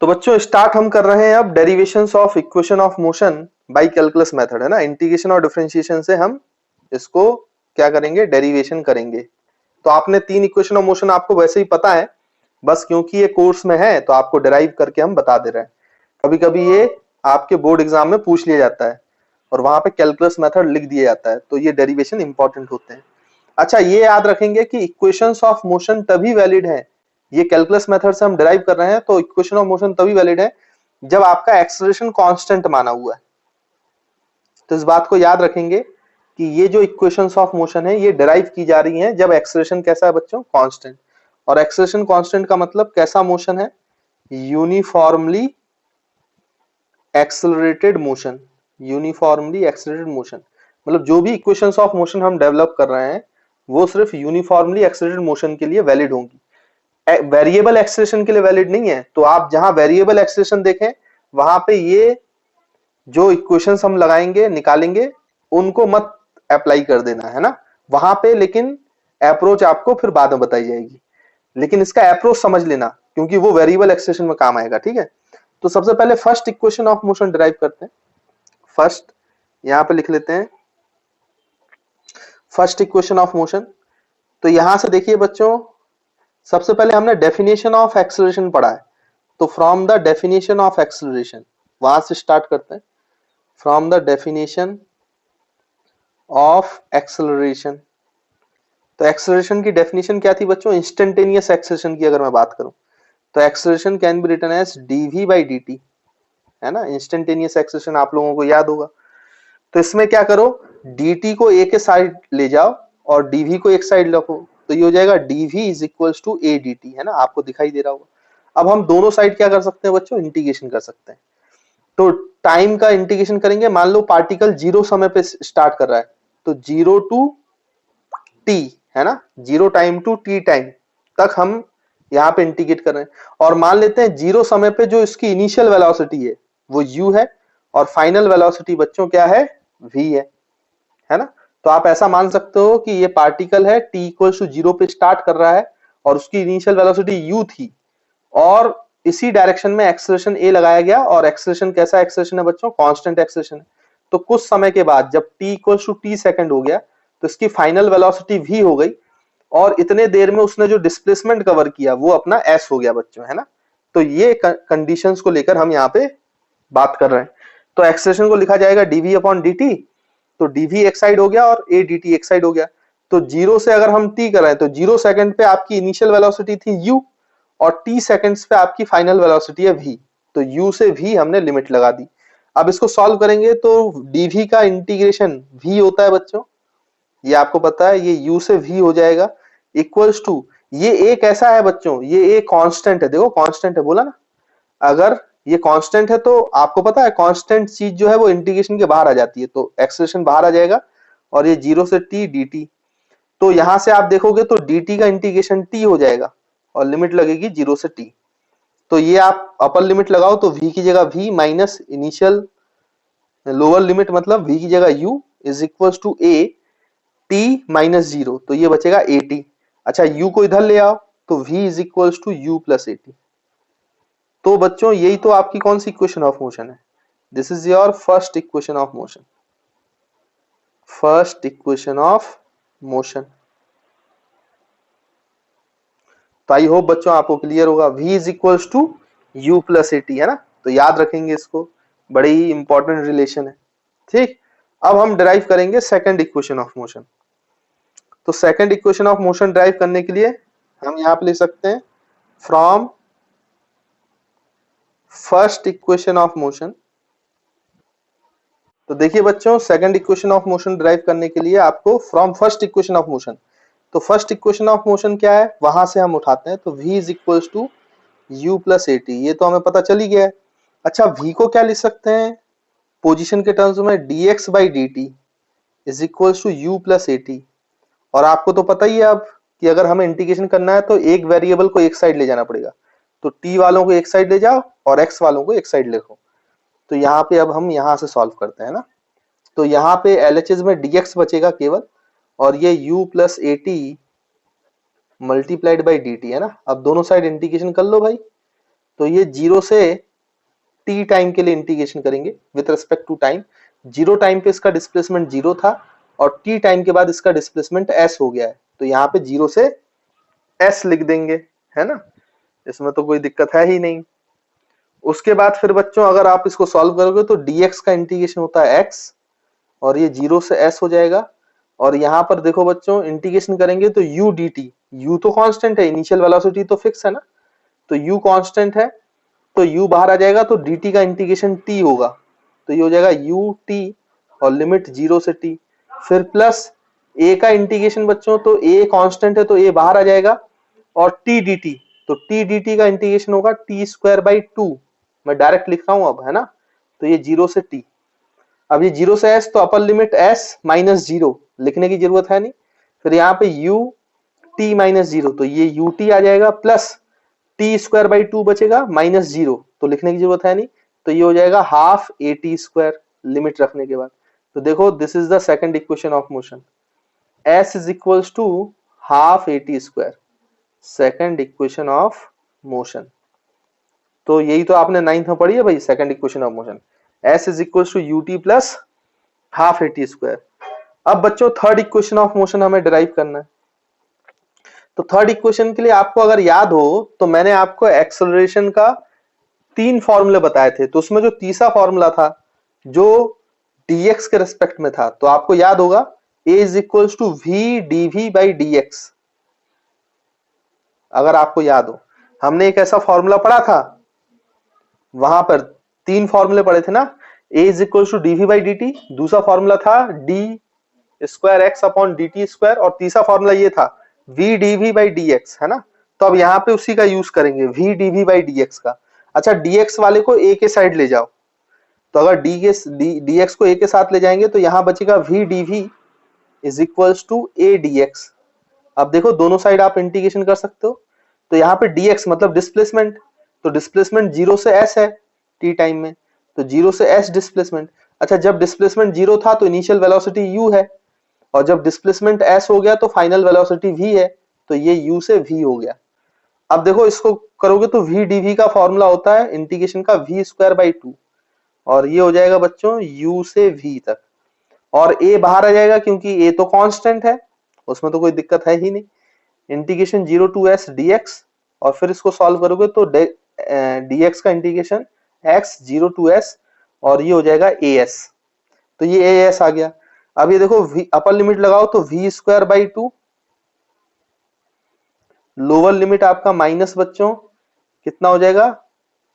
तो बच्चों स्टार्ट हम कर रहे हैं अब derivations of equation of motion by calculus method, है ना। इंटीग्रेशन और डिफरेंशिएशन से हम इसको क्या करेंगे, डेरिवेशन करेंगे। तो आपने 3 इक्वेशन ऑफ मोशन आपको वैसे ही पता है, बस क्योंकि ये कोर्स में है तो आपको डिराइव करके हम बता दे रहे हैं। कभी कभी ये आपके बोर्ड एग्जाम में पूछ लिया जाता है और वहां पे कैलकुलस मेथड लिख दिया जाता है, तो ये डेरिवेशन इंपॉर्टेंट होते हैं। अच्छा, ये याद रखेंगे कि इक्वेशंस ऑफ मोशन तभी वैलिड है, ये कैलकुलस मेथड से हम डिराइव कर रहे हैं तो इक्वेशन ऑफ मोशन तभी वैलिड है जब आपका एक्सेलरेशन कांस्टेंट माना हुआ है। तो इस बात को याद रखेंगे कि ये जो इक्वेशंस ऑफ मोशन है ये डिराइव की जा रही हैं जब एक्सेलरेशन कैसा है बच्चों, कांस्टेंट। और एक्सेलरेशन कांस्टेंट का मतलब कैसा मोशन है, uniformly accelerated motion. Uniformly accelerated motion मतलब जो भी इक्वेशंस ऑफ मोशन हम डेवलप कर रहे हैं वो सिर्फ यूनिफॉर्मली एक्सेलरेटेड मोशन के लिए वैलिड होंगी, वेरिएबल एक्सेलरेशन के लिए वैलिड नहीं है। तो आप जहां वेरिएबल एक्सेलरेशन देखें वहां पे ये जो इक्वेशंस हम लगाएंगे निकालेंगे उनको मत अप्लाई कर देना, है ना, वहां पे। लेकिन अप्रोच आपको फिर बाद में बताई जाएगी, लेकिन इसका अप्रोच समझ लेना क्योंकि वो वेरिएबल एक्सप्रेशन में काम आएगा, ठीक है। तो सबसे पहले first equation of motion derive करते हैं। फर्स्ट यहां पे लिख लेते हैं फर्स्ट इक्वेशन ऑफ मोशन। तो यहां से देखिए बच्चों, सबसे पहले हमने डेफिनेशन ऑफ एक्सेलरेशन पढ़ा है, तो from the definition of acceleration वहां से स्टार्ट करते हैं। From the definition of acceleration, तो एक्सेलरेशन की डेफिनेशन क्या थी बच्चों, इंस्टेंटेनियस एक्सेलरेशन की अगर मैं बात करूं तो acceleration can be written as dv by dt, है ना। इंस्टेंटेनियस एक्सेलरेशन आप लोगों को याद होगा। तो इसमें क्या करो, dt को a के साइड ले जाओ और dv को एक साइड रखो, तो ये हो जाएगा dv is equals to a dt, है ना, आपको दिखाई दे रहा होगा। अब हम दोनों साइड क्या कर सकते हैं बच्चों, इंटीग्रेशन कर सकते हैं। तो टाइम का इंटीग्रेशन करेंगे, मान लो पार्टिकल 0 समय पे स्टार्ट कर रहा है तो 0 टू t, है ना, 0 टाइम टू t टाइम तक हम यहाँ पे इंटीग्रेट कर रहे हैं। और मान लेते हैं 0 समय पे जो इसकी इनिशियल वेलोसिटी है वो u है और फाइनल वेलोसिटी बच्चों क्या है, v है ना। तो आप ऐसा मान सकते हो कि ये पार्टिकल है t इक्वल टू 0 पे स्टार्ट कर रहा है और उसकी इनिशियल वेलोसिटी u थी और इसी डायरेक्शन में एक्सेलरेशन a लगाया गया। और एक्सेलरेशन कैसा एक्सेलरेशन है बच्चों, कांस्टेंट एक्सेलरेशन है। तो कुछ समय के बाद जब t equal to t second हो गया तो इसकी फाइनल वेलोसिटी v हो गई और इतने देर में उसने जो डिस्प्लेसमेंट कवर किया वो अपना s हो गया बच्चों, है ना। तो ये कंडीशंस को लेकर हम यहाँ पे बात कर रहे हैं। तो एक्सेलरेशन को लिखा जाएगा dv अपॉन dt, तो dv एक साइड हो गया और a dt एक साइड हो गया। तो 0 से अगर हम t कर रहे हैं तो 0 सेकंड पे आपकी इनिशियल वेलोसिटी थी u और t सेकंड्स पे आपकी फाइनल वेलोसिटी है v, तो u से v हमने लिमिट लगा दी। अब इसको सॉल्व करेंगे तो dv का इंटीग्रेशन v होता है बच्चों, ये आपको पता है, ये u से v हो जाएगा इक्वल्स टू, ये एक ऐसा है बच्चों, ये एक कांस्टेंट है, देखो कांस्टेंट है बोला ना। अगर ये कांस्टेंट है तो आपको पता है कांस्टेंट चीज जो है वो इंटीग्रेशन के बाहर आ जाती है, तो एक्सेलरेशन बाहर आ जाएगा और ये 0 से t dt। तो यहां से आप देखोगे तो dt का इंटीग्रेशन t हो जाएगा और लिमिट लगेगी 0 से t। तो ये आप अपर लिमिट लगाओ तो v की जगह v minus initial lower limit मतलब v की जगह u is equal to a t minus 0, तो ये बचेगा at। अच्छा u को इधर ले आओ तो v is equal to u plus at। तो बच्चों यही तो आपकी कौन सी इक्वेशन ऑफ मोशन है, this is your first equation of motion, first equation of motion. तो आई होप बच्चों आपको क्लियर होगा, v is equal to u plus at, है ना। तो याद रखेंगे इसको, बड़ी ही इंपॉर्टेंट रिलेशन है, ठीक। अब हम डिराइव करेंगे सेकंड इक्वेशन ऑफ मोशन। तो second equation of motion derive करने के लिए हम यहां पे लिख सकते हैं from first equation of motion. तो देखिए बच्चों, second equation of motion derive करने के लिए आपको from first equation of motion, तो फर्स्ट इक्वेशन ऑफ मोशन क्या है वहां से हम उठाते हैं। तो v is equal to u plus at, ये तो हमें पता चल ही गया है। अच्छा v को क्या लिख सकते हैं पोजीशन के टर्म्स में, dx by dt is equal to u plus at। और आपको तो पता ही है अब कि अगर हमें इंटीग्रेशन करना है तो एक वेरिएबल को एक साइड ले जाना पड़ेगा, तो t वालों को एक साइड ले जाओ और x वालों को एक साइड लिखो। तो यहाँ पे अब हम यहाँ से सॉल्व करते हैं ना, तो यहाँ पे LHS में dx बचेगा केवल और ये u plus at multiplied by dt, है ना। अब दोनों साइड इंटीग्रेशन कर लो भाई, तो ये 0 से t टाइम के लिए इंटीग्रेशन करेंगे with respect to time. 0 time पे इसका डिस्प्लेसमेंट 0 था और t टाइम के बाद इसका डिस्प्लेसमेंट s हो गया है, तो यहाँ पे 0 से s लिख देंगे, है ना, इसमें तो कोई दिक्कत है ही नहीं। उसके बाद फिर बच्चों अगर आप इसको सॉल्व करोगे तो dx का इंटीग्रेशन होता है x और ये 0 से s हो जाएगा। और यहाँ पर देखो बच्चों इंटीग्रेशन करेंगे तो u dt, u तो कांस्टेंट है, इनिशियल वेलोसिटी तो फिक्स है ना, तो u कांस्टेंट है, तो u बाहर आ जाएगा तो dt का इंटीग्रेशन t होगा, तो ये हो जाएगा u t और लिमिट 0 से t। फिर प्लस a का इंटीग्रेशन बच्चों, तो a कांस्टेंट है तो a बाहर आ जाएगा और t dt, तो t dt का इंटीग्रेशन होगा t स्क्वायर बाई 2, मैं डायरेक्ट लिख रहा हूं अब, है ना, तो ये 0 से t। अब ये 0 से s तो अपर लिमिट s माइनस 0 लिखने की जरूरत है नहीं, फिर यहाँ पे u t माइनस 0, तो ये u t आ जाएगा प्लस t स्क्वायर बाई 2 बचेगा माइनस 0, तो लिखने की जरूरत है नहीं, तो ये हो जाएगा half a t square limit रखने के बाद। तो देखो this is the second equation of motion, s is equals to half a t square, second equation of motion. तो यही तो आपने 9th में पढ़ी है भाई, second equation of motion, s is equals to ut plus half a t square. अब बच्चों थर्ड इक्वेशन ऑफ मोशन हमें डिराइव करना है, तो थर्ड इक्वेशन के लिए आपको अगर याद हो तो मैंने आपको एक्सेलरेशन का 3 फॉर्मूले बताए थे, तो उसमें जो तीसरा फॉर्मूला था जो dx के रेस्पेक्ट में था, तो आपको याद होगा a is equals to v dv by dx। अगर आपको याद हो हमने एक ऐसा फॉर्मूला पढ़ा था, वहां पर 3 फॉर्मूले पढ़े थे ना, a is equals to dv by dt, दूसरा फॉर्मूला था d square x upon dt square, और तीसरा फॉर्मूला ये था v dv बाई dx, है ना। तो अब यहाँ पे उसी का यूज करेंगे v dv बाई dx का। अच्छा dx वाले को a के साइड ले जाओ, तो अगर dx को a के साथ ले जाएंगे तो यहाँ बचेगा v dv is equals to a dx। अब देखो दोनों साइड आप इंटीग्रेशन कर सकते हो, तो यहाँ पे dx मतलब डिस्प्लेसमेंट, तो डिस्प्लेसमेंट 0 से s है t टाइम में, तो 0 से s डिस्प्लेसमेंट। अच्छा जब डिस्प्लेसमेंट 0 था तो इनिशियल वेलोसिटी u है, और जब डिस्प्लेसमेंट s हो गया तो फाइनल वेलोसिटी v है, तो ये u से v हो गया। अब देखो इसको करोगे तो v dv का फॉर्मूला होता है इंटीग्रेशन का v स्क्वायर बाई 2, और ये हो जाएगा बच्चों u से v तक, और a बाहर आ जाएगा क्योंकि a तो कांस्टेंट है, उसमें तो कोई दिक्कत है ही नहीं। इंटीग्रेशन 0 टू s dx, और फिर इसको सॉल्व करोगे तो dx का इंटीग्रेशन x 0 टू s, और ये हो जाएगा as, तो ये as आ गया। अब ये देखो अपर लिमिट लगाओ तो v square by 2, lower limit आपका माइनस बच्चों कितना हो जाएगा,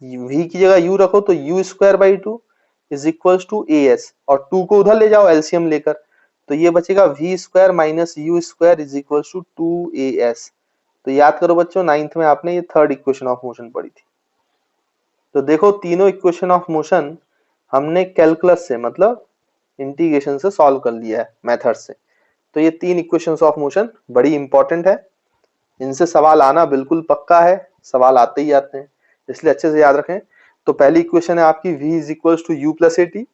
v की जगह u रखो तो u square by 2 is equals to as, और 2 को उधर ले जाओ एलसीएम लेकर, तो ये बचेगा v square minus u square is equals to 2as। तो याद करो बच्चों 9th में आपने ये थर्ड इक्वेशन ऑफ मोशन पढ़ी थी। तो देखो तीनों इक्वेशन ऑफ मोशन हमने कैलकुलस से मतलब इंटीग्रेशन से सॉल्व कर लिया है मेथड से। तो ये 3 इक्वेशंस ऑफ मोशन बड़ी इंपॉर्टेंट है, इनसे सवाल आना बिल्कुल पक्का है, सवाल आते ही आते हैं, इसलिए अच्छे से याद रखें। तो पहली इक्वेशन है आपकी v is equals to u plus a t,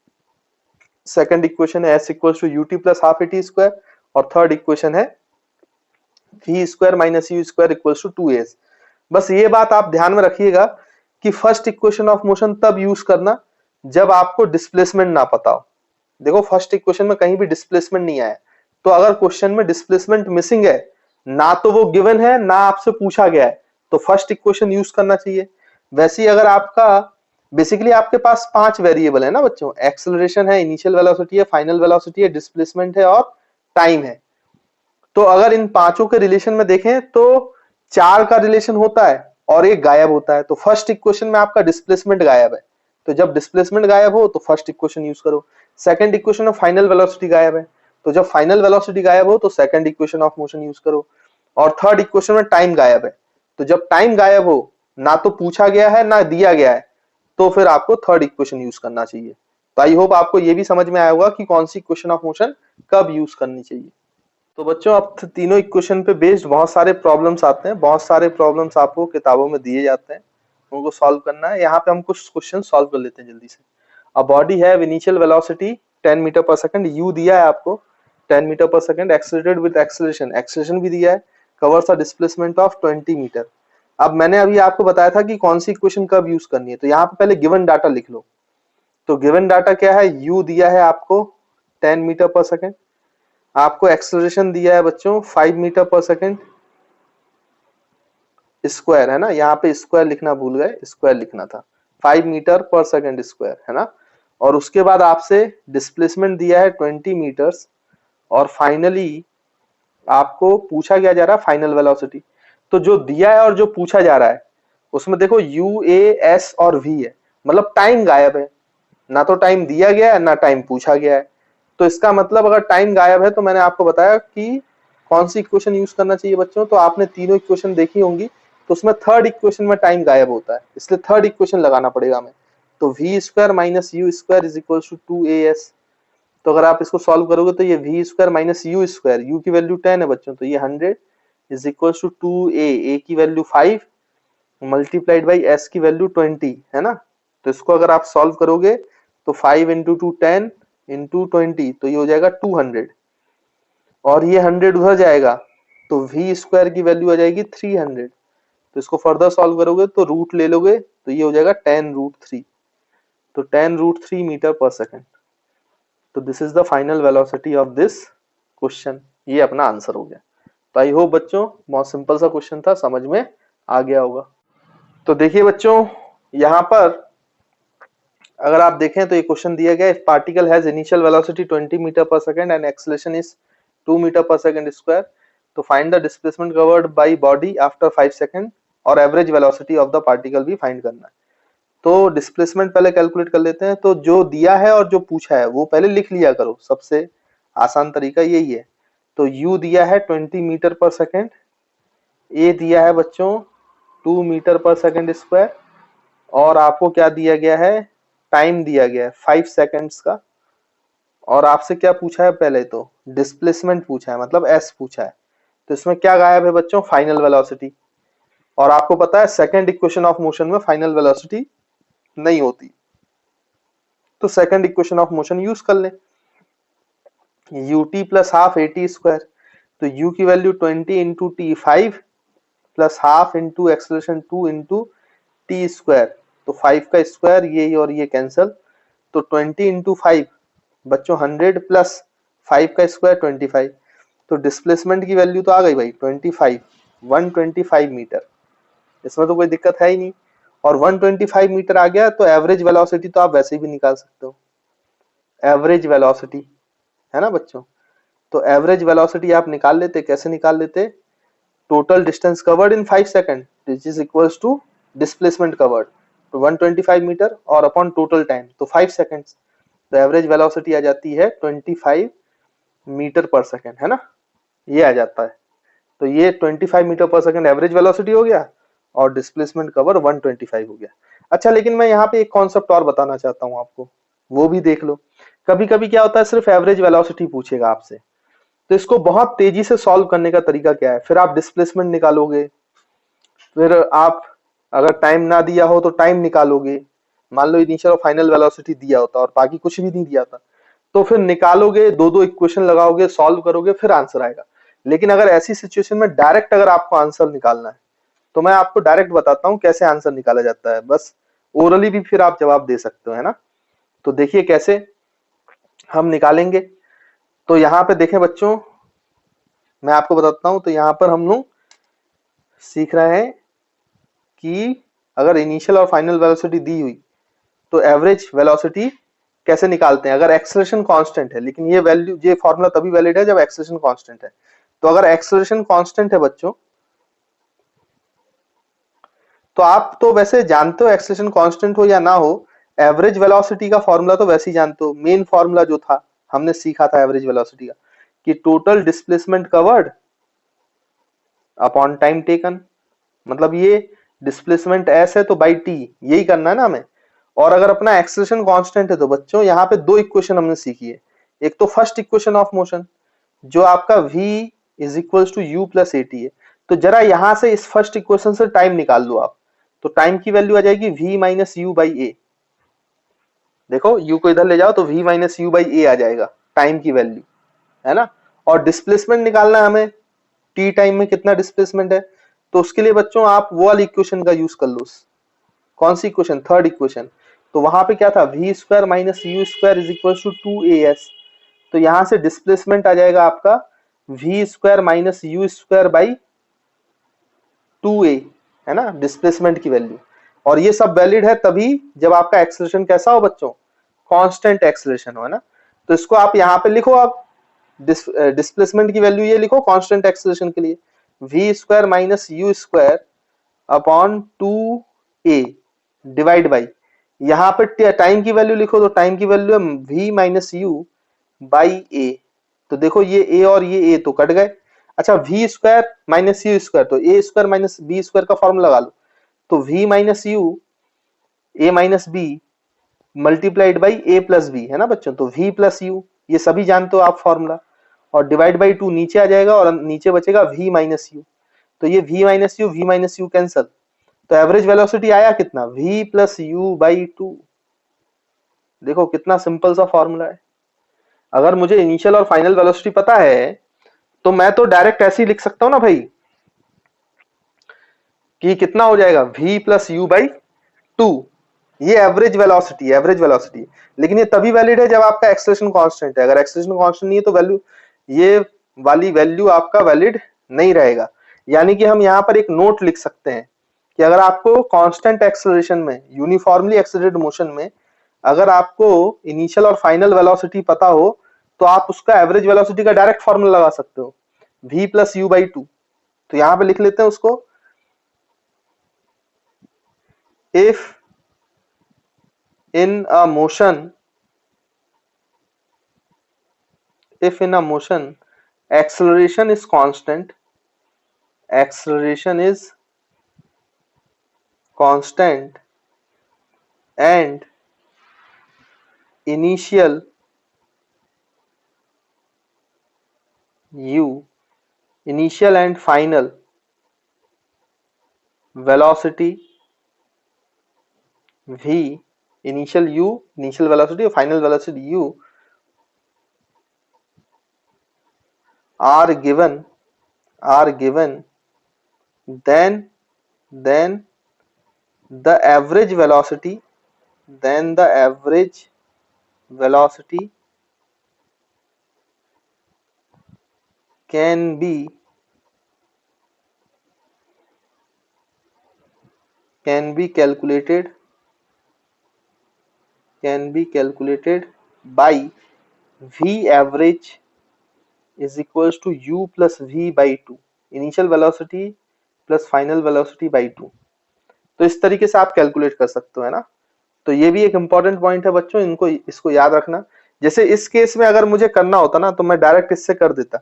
second equation है s equals to ut plus half a t square, और थर्ड इक्वेशन है v square minus u square equals to 2as। बस ये बात आप ध्यान में रखिएगा कि फर्स्ट इक्वेशन ऑफ मोशन तब यूज करना जब आपको डिस्प्लेसमेंट ना पता हो। देखो फर्स्ट इक्वेशन में कहीं भी डिस्प्लेसमेंट नहीं आया, तो अगर क्वेश्चन में डिस्प्लेसमेंट मिसिंग है, ना तो वो गिवन है ना आपसे पूछा गया है, तो फर्स्ट इक्वेशन यूज करना चाहिए। वैसे ही अगर आपका बेसिकली आपके पास 5 वेरिएबल है ना बच्चों, एक्सेलरेशन है, इनिशियल वेलोसिटी है, फाइनल वेलोसिटी है, डिस्प्लेसमेंट है और टाइम है, तो अगर इन पांचों के रिलेशन में देखें तो 4 का रिलेशन होता है और एक गायब होता है। तो फर्स्ट इक्वेशन में आपका डिस्प्लेसमेंट गायब है, तो जब डिस्प्लेसमेंट गायब हो तो फर्स्ट इक्वेशन यूज करो। सेकंड इक्वेशन में फाइनल वेलोसिटी गायब है, तो जब फाइनल वेलोसिटी गायब हो तो second equation of motion use करो। और थर्ड इक्वेशन में टाइम गायब है, तो जब टाइम गायब हो, ना तो पूछा गया है ना दिया गया है, तो फिर आपको थर्ड इक्वेशन यूज करना चाहिए। तो आई होप आपको ये भी समझ में आया होगा कि कौन सी इक्वेशन ऑफ मोशन कब यूज करनी चाहिए। तो बच्चों अब तीनों इक्वेशन पे बेस्ड बहुत सारे प्रॉब्लम्स आते हैं, बहुत सारे प्रॉब्लम्स आपको किताबों में दिए जाते हैं, उनको सॉल्व करना है। यहाँ पे हम कुछ क्वेश्चन सॉल्व कर लेते हैं जल्दी से। A body have initial velocity 10 metre per second, u दिया है आपको 10 metre per second, accelerated with acceleration, acceleration भी दिया है, covers a displacement of 20 metre. अब मैंने अभी आपको बताया था कि कौन सी इक्वेशन कब यूज करनी है, तो यहाँ पे पहले गिवन डाटा लिख लो। तो गिवन डाटा क्या है, u दिया है आपको 10 मीटर पर सेकेंड, आपको एक्सेलरेशन दिया है बच्चों 5 मीटर पर सेकेंड स्क्वायर, है ना, यहाँ पे स्क्वायर लिखना भूल गए, स्क्वायर लिखना था, 5 मीटर पर सेकेंड स्क्वायर, है ना। और उसके बाद आपसे डिस्प्लेसमेंट दिया है 20 मीटर्स, और फाइनली आपको पूछा क्या जा रहा है, फाइनल वेलोसिटी। तो जो दिया है और जो पूछा जा रहा है उसमें देखो u, a, s और v है, मतलब टाइम गायब है, ना तो टाइम दिया गया है ना टाइम पूछा गया है। तो इसका मतलब अगर टाइम गायब है तो मैंने आपको बताया कि कौन सी इक्वेशन यूज करना चाहिए बच्चों, तो आपने तीनों इक्वेशन देखी होंगी, तो उसमें थर्ड इक्वेशन में टाइम गायब होता है, इसलिए थर्ड इक्वेशन लगाना पड़ेगा हमें। तो v square minus u square is equal to 2as। तो अगर आप इसको सॉल्व करोगे तो ये v square minus u square, u की वैल्यू 10 है बच्चों, तो ये 100 इज इक्वल टू 2a, की वैल्यू 5 मल्टीप्लाइड बाई s की वैल्यू 20, है ना। तो इसको अगर आप सॉल्व करोगे तो 5 इंटू 2 10 इंटू 20, तो ये हो जाएगा 200, और ये 100 उधर जाएगा तो v स्क्वायर की वैल्यू आ जाएगी 300। तो इसको फर्दर सॉल्व करोगे तो रूट ले लोगे तो ये हो जाएगा 10 रूट 3, तो 10 रूट 3 मीटर पर सेकेंड। तो this is the final velocity of this question, ये अपना आंसर हो गया। तो आई होप बच्चों बहुत सिंपल सा क्वेश्चन था, समझ में आ गया होगा। तो देखिए बच्चों यहाँ पर अगर आप देखें तो ये क्वेश्चन दिया गया, if particle has initial velocity 20 metre per second and acceleration is 2 metre per second square, तो find the displacement covered by body after 5 second और average velocity of the particle भी फाइंड करना है। तो डिस्प्लेसमेंट पहले calculate कर लेते हैं। तो जो दिया है और जो पूछा है वो पहले लिख लिया करो, सबसे आसान तरीका यही है। तो u दिया है 20 मीटर पर सेकंड, a दिया है बच्चों 2 मीटर पर सेकंड स्क्वायर, और आपको क्या दिया गया है, टाइम दिया गया है 5 सेकंड्स का, और आपसे क्या पूछा है, पहले तो डिस्प्लेसमेंट पूछा है, मतलब s पूछा है। तो इसमें क्या गायब है बच्चों, फाइनल वेलोसिटी। और आपको पता है सेकंड इक्वेशन ऑफ मोशन में फाइनल वेलोसिटी नहीं होती, तो second equation of motion use कर लें, ut plus half at square. तो u की value 20 into T 5 plus half into acceleration 2 into T square, तो 5 का स्क्वायर ये और ये कैंसल, तो 20 इंटू 5 बच्चों 100 प्लस 5 का स्क्वायर 25। तो डिस्प्लेसमेंट की वैल्यू तो आ गई भाई 25, 125 मीटर, इसमें तो कोई दिक्कत है ही नहीं। और 125 मीटर आ गया तो एवरेज वेलोसिटी तो आप वैसे भी निकाल सकते हो, एवरेज वेलोसिटी, है ना बच्चों। तो एवरेज वेलोसिटी आप निकाल लेते, कैसे निकाल लेते, total distance covered in 5 second which is equals to displacement covered, तो 125 मीटर और अपॉन टोटल टाइम तो 5 सेकंड्स, तो एवरेज वेलोसिटी आ जाती है 25 मीटर पर सेकंड, है ना, ये आ जाता है। तो ये 25 metre per second average velocity हो गया और डिस्प्लेसमेंट कवर 125 हो गया। अच्छा, लेकिन मैं यहाँ पे एक कॉन्सेप्ट और बताना चाहता हूँ आपको, वो भी देख लो। कभी कभी क्या होता है, सिर्फ एवरेज वेलोसिटी पूछेगा आपसे, तो इसको बहुत तेजी से सॉल्व करने का तरीका क्या है, फिर आप डिस्प्लेसमेंट निकालोगे, फिर आप अगर टाइम ना दिया हो तो टाइम निकालोगे, मान लो इनिशियल और फाइनल वेलोसिटी दिया होता और बाकी कुछ भी नहीं दिया था, तो फिर निकालोगे, दो दो इक्वेशन लगाओगे, सॉल्व करोगे, फिर आंसर आएगा। लेकिन अगर ऐसी सिचुएशन में डायरेक्ट अगर आपको आंसर निकालना है तो मैं आपको डायरेक्ट बताता हूं कैसे आंसर निकाला जाता है, बस ओरली भी फिर आप जवाब दे सकते हो, है ना। तो देखिए कैसे हम निकालेंगे। तो यहाँ पे देखें बच्चों, मैं आपको बताता हूं, तो यहाँ पर हम लोग सीख रहे हैं कि अगर इनिशियल और फाइनल वेलोसिटी दी हुई तो एवरेज वेलोसिटी कैसे निकालते हैं, अगर एक्सेलरेशन कांस्टेंट है। लेकिन ये वैल्यू, ये फॉर्मूला तभी वैलिड है जब एक्सेलरेशन कांस्टेंट है। तो अगर एक्सेलरेशन कांस्टेंट है बच्चों, तो आप तो वैसे जानते हो एक्सेलरेशन कांस्टेंट हो या ना हो, एवरेज वेलोसिटी का फॉर्मूला तो वैसे ही जानते हो। मेन फॉर्मूला जो था हमने सीखा था एवरेज वेलोसिटी का, कि total displacement covered upon time taken, मतलब ये डिस्प्लेसमेंट एस है तो बाई टी, यही करना है ना हमें। और अगर अपना एक्सेलरेशन कांस्टेंट है तो बच्चों यहाँ पे दो इक्वेशन हमने सीखी है। एक तो फर्स्ट इक्वेशन ऑफ मोशन जो आपका v is equals to u plus a t है। तो जरा यहां से इस फर्स्ट इक्वेशन से टाइम निकाल लो आप, तो टाइम की वैल्यू आ जाएगी v माइनस यू बाई ए। देखो u को इधर ले जाओ तो v माइनस यू बाई ए आ जाएगा टाइम की वैल्यू, है ना। और डिस्प्लेसमेंट निकालना है हमें, t टाइम में कितना डिस्प्लेसमेंट है, तो उसके लिए बच्चों आप वो वाली इक्वेशन का यूज कर लो। कौन सी इक्वेशन? Third equation. तो वहां पे क्या था? V square minus u square is equal to 2as। तो यहां से डिस्प्लेसमेंट आ जाएगा आपका v square minus u square by 2a, है ना, डिस्प्लेसमेंट की वैल्यू। और ये सब वैलिड है तभी जब आपका एक्सेलरेशन कैसा हो बच्चों? कांस्टेंट एक्सेलरेशन हो, है ना। तो इसको आप यहाँ पे लिखो, आप डिस्प्लेसमेंट की वैल्यू ये लिखो कांस्टेंट एक्सेलरेशन के लिए, v square minus u square upon 2a divide by, यहाँ पे टाइम की वैल्यू लिखो, तो टाइम की वैल्यू है v माइनस यू बाई ए। तो देखो ये a और ये a तो कट गए। अच्छा, v square minus u square, तो a square minus b square का फॉर्मूला लगा लो। तो v minus u a minus b multiplied by a plus b, है ना बच्चों। तो v प्लस यू, ये सभी जानते हो आप फॉर्मूला, और डिवाइड बाई 2 नीचे आ जाएगा और नीचे बचेगा v माइनस यू। तो ये v माइनस यू कैंसल, तो एवरेज वेलोसिटी आया कितना? v plus you by 2। देखो कितना सिंपल सा फॉर्मूला है। अगर मुझे इनिशियल और फाइनल वेलोसिटी पता है तो मैं तो डायरेक्ट ऐसे ही लिख सकता हूं ना भाई, कि कितना हो जाएगा v प्लस यू बाई 2। ये एवरेज वेलोसिटी, एवरेज वेलोसिटी। लेकिन ये तभी वैलिड है जब आपका एक्सेलरेशन कांस्टेंट है। अगर एक्सेलरेशन कांस्टेंट नहीं है तो वैल्यू, ये वाली वैल्यू आपका वैलिड नहीं रहेगा। यानी कि हम यहाँ पर एक नोट लिख सकते हैं कि अगर आपको कांस्टेंट एक्सेलरेशन में, यूनिफॉर्मली एक्सेलरेटेड मोशन में, अगर आपको इनिशियल और फाइनल वेलोसिटी पता हो तो आप उसका एवरेज वेलोसिटी का डायरेक्ट फॉर्मूला लगा सकते हो, v प्लस यू बाई 2। तो यहां पे लिख लेते हैं उसको, if in a motion, if in a motion acceleration is constant, acceleration is constant and initial u, initial and final velocity v, initial u, initial velocity और final velocity u are given, then the average velocity, then the average velocity can be calculated by v average is equals to u plus v by 2, initial velocity plus final velocity by 2। तो इस तरीके से आप calculate कर सकते हो, है ना। तो ये भी एक इंपॉर्टेंट पॉइंट है बच्चों, इनको इसको याद रखना। जैसे इस केस में अगर मुझे करना होता ना तो मैं डायरेक्ट इससे कर देता।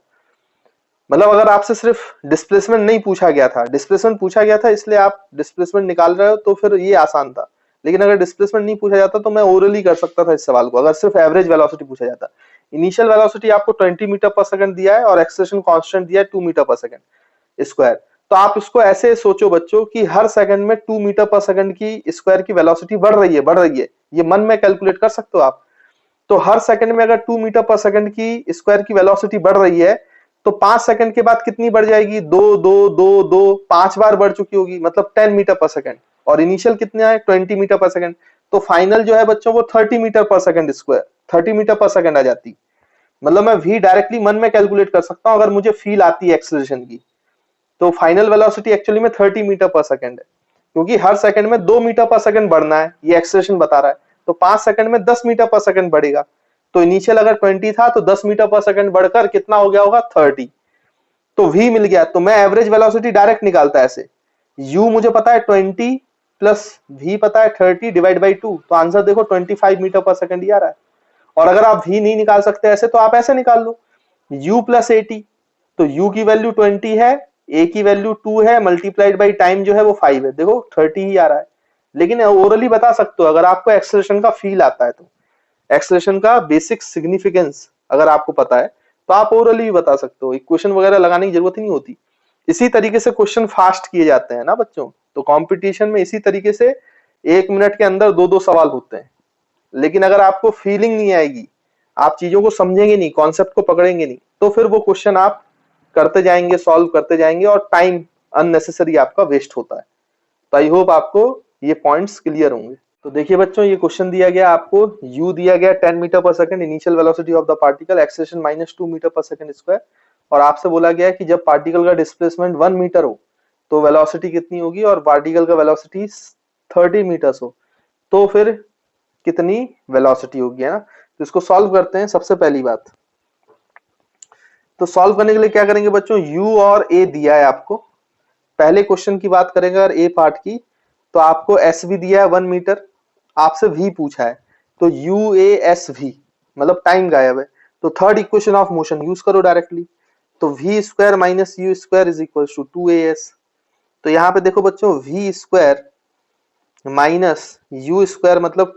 मतलब अगर आपसे सिर्फ डिस्प्लेसमेंट नहीं पूछा गया था, डिस्प्लेसमेंट पूछा गया था इसलिए आप डिस्प्लेसमेंट निकाल रहे हो, तो फिर ये आसान था। लेकिन अगर डिस्प्लेसमेंट नहीं पूछा जाता तो मैं ओरली कर सकता था इस सवाल को, अगर सिर्फ एवरेज वेलोसिटी पूछा जाता। इनिशियल वेलोसिटी आपको 20 मीटर पर सेकंड दिया है और एक्सेलरेशन कांस्टेंट दिया है 2 मीटर पर सेकंड स्क्वायर। तो आप इसको ऐसे सोचो बच्चों कि हर सेकंड में 2 मीटर पर सेकंड की स्क्वायर की वेलोसिटी बढ़ रही है। ये मन में कैलकुलेट कर सकते हो आप। तो हर सेकंड में अगर 2 मीटर पर सेकंड की स्क्वायर की वेलोसिटी बढ़ रही है तो 5 सेकंड के बाद कितनी बढ़ जाएगी? 2 5 बार बढ़ चुकी होगी, मतलब 10 मीटर पर सेकंड। और इनिशियल कितने आए? 20 मीटर पर सेकंड। तो फाइनल जो है बच्चों वो 30 metre per second square, 30 metre per second आ जाती। मतलब मैं v डायरेक्टली मन में कैलकुलेट कर सकता हूं अगर मुझे फील आती है एक्सेलरेशन की। तो फाइनल वेलोसिटी एक्चुअली में 30 मीटर पर सेकंड है, क्योंकि हर सेकंड में 2 मीटर पर सेकंड बढ़ना है, ये एक्सेलरेशन बता रहा है। तो 5 सेकंड में 10 मीटर पर सेकंड बढ़ेगा। तो इनिशियल अगर 20 था तो 10 मीटर पर सेकंड बढ़कर कितना हो गया होगा? 30। तो v मिल गया। तो मैं एवरेज वेलोसिटी डायरेक्ट निकालता ऐसे, u मुझे पता है 20 प्लस v पता है 30 डिवाइड बाई 2। तो आंसर देखो 25 मीटर पर सेकंड ही आ रहा है। और अगर आप v नहीं निकाल सकते ऐसे तो आप ऐसे निकाल लो, u प्लस 80। तो u की वैल्यू 20 है, a की वैल्यू 2 है, मल्टीप्लाइड बाई टाइम जो है वो 5 है। देखो 30 ही आ रहा है। लेकिन ओरली बता सकते हो अगर आपको एक्सेलरेशन का फील आता है तो, एक्सेलरेशन का बेसिक सिग्निफिकेंस अगर आपको पता है तो आप ओरली भी बता सकते हो, इक्वेशन वगैरह लगाने की जरूरत ही नहीं होती। इसी तरीके से क्वेश्चन फास्ट किए जाते हैं ना बच्चों। तो कंपटीशन में इसी तरीके से 1 मिनट के अंदर 2-2 सवाल होते हैं। लेकिन अगर आपको फीलिंग नहीं आएगी, आप चीजों को समझेंगे नहीं, कॉन्सेप्ट को पकड़ेंगे नहीं, तो फिर वो क्वेश्चन आप करते जाएंगे, सॉल्व करते जाएंगे और टाइम अननेसेसरी आपका वेस्ट होता है। तो आई होप आपको ये पॉइंट्स क्लियर होंगे। तो देखिए बच्चों, ये क्वेश्चन दिया गया आपको, u दिया गया 10 metre per second, initial velocity of the particle, acceleration -2 metre per second square, और आपसे बोला गया कि जब पार्टिकल का डिस्प्लेसमेंट 1 मीटर हो तो वेलोसिटी कितनी होगी, और पार्टिकल का वेलोसिटी 30 मीटर्स हो तो फिर कितनी वेलोसिटी होगी, है ना। तो इसको सॉल्व करते हैं। सबसे पहली बात, तो सॉल्व करने के लिए क्या करेंगे बच्चों, u और a दिया है आपको। पहले क्वेश्चन की बात करेंगे अगर a पार्ट की, तो आपको s भी दिया है 1 मीटर, आपसे v पूछा है, तो u a s v मतलब टाइम गायब है, तो third equation of motion use करो डायरेक्टली, तो v square minus u square is equal to 2as। तो यहाँ पे देखो बच्चों, v square minus u square मतलब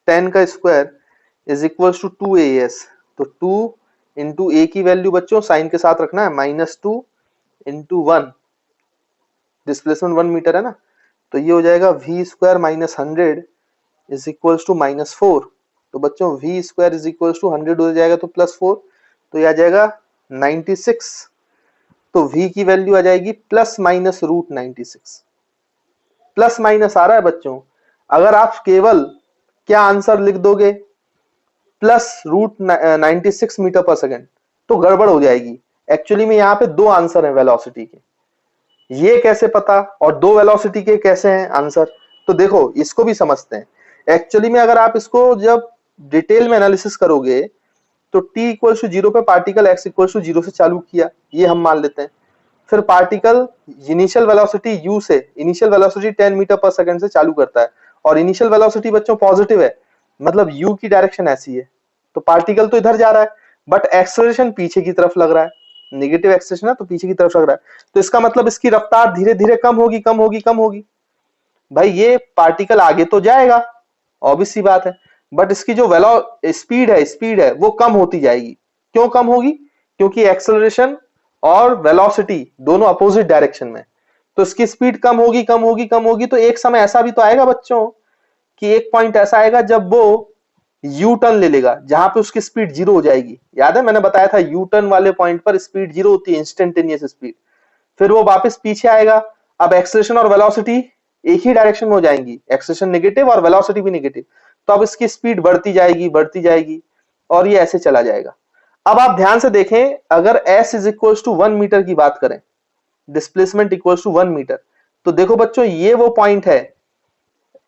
10 का square is equal to 2as। तो 2 इंटू ए की वैल्यू बच्चों साइन के साथ रखना है, -2 इंटू 1, डिस्प्लेसमेंट 1 मीटर है ना, तो ये हो जाएगा v square minus 100 is equal to -4। तो बच्चों v square is equal to 100 हो जाएगा तो +4, तो ये आ जाएगा 96। तो v की वैल्यू आ जाएगी ±√96। प्लस माइनस आ रहा है बच्चों, अगर आप केवल क्या आंसर लिख दोगे +√96 मीटर पर सेकंड तो गड़बड़ हो जाएगी। एक्चुअली में यहाँ पे दो आंसर है वेलोसिटी के, ये कैसे पता, और दो वेलोसिटी के कैसे हैं आंसर, तो देखो इसको भी समझते हैं। एक्चुअली में अगर आप इसको जब डिटेल में एनालिसिस करोगे तो t इक्वल टू 0 पे पार्टिकल x इक्वल टू 0 से चालू किया, ये हम मान लेते हैं। फिर पार्टिकल इनिशियल वेलोसिटी u से, initial velocity 10 metre per second से चालू करता है, और इनिशियल वेलोसिटी बच्चों पॉजिटिव है, मतलब u की डायरेक्शन ऐसी है, तो पार्टिकल तो इधर जा रहा है, बट एक्सेलरेशन पीछे की तरफ लग रहा है, नेगेटिव एक्सेलरेशन है तो पीछे की तरफ लग रहा है, तो इसका मतलब इसकी रफ्तार धीरे धीरे कम होगी, कम होगी, कम होगी। भाई ये पार्टिकल आगे तो जाएगा, ऑब्वियस सी बात है, बट इसकी जो स्पीड है वो कम होती जाएगी। क्यों कम होगी, क्योंकि एक्सेलरेशन और वेलोसिटी दोनों अपोजिट डायरेक्शन में, तो इसकी स्पीड कम होगी, कम होगी, कम होगी, तो एक समय ऐसा भी तो आएगा बच्चों कि एक पॉइंट ऐसा आएगा जब वो यू टर्न ले लेगा, जहां पे उसकी स्पीड 0 हो जाएगी। याद है मैंने बताया था यू टर्न वाले पॉइंट पर स्पीड 0 होती है, इंस्टेंटेनियस स्पीड। फिर वो वापस पीछे आएगा, अब एक्सेलरेशन और वेलोसिटी एक ही डायरेक्शन में हो जाएंगी, एक्सेलरेशन नेगेटिव और वेलोसिटी भी नेगेटिव, तो अब इसकी स्पीड बढ़ती जाएगी, बढ़ती जाएगी, और ये ऐसे चला जाएगा। अब आप ध्यान से देखें, अगर s is equal to 1 metre की बात करें, डिस्प्लेसमेंट इक्वल टू 1 मीटर, तो देखो बच्चों ये वो पॉइंट है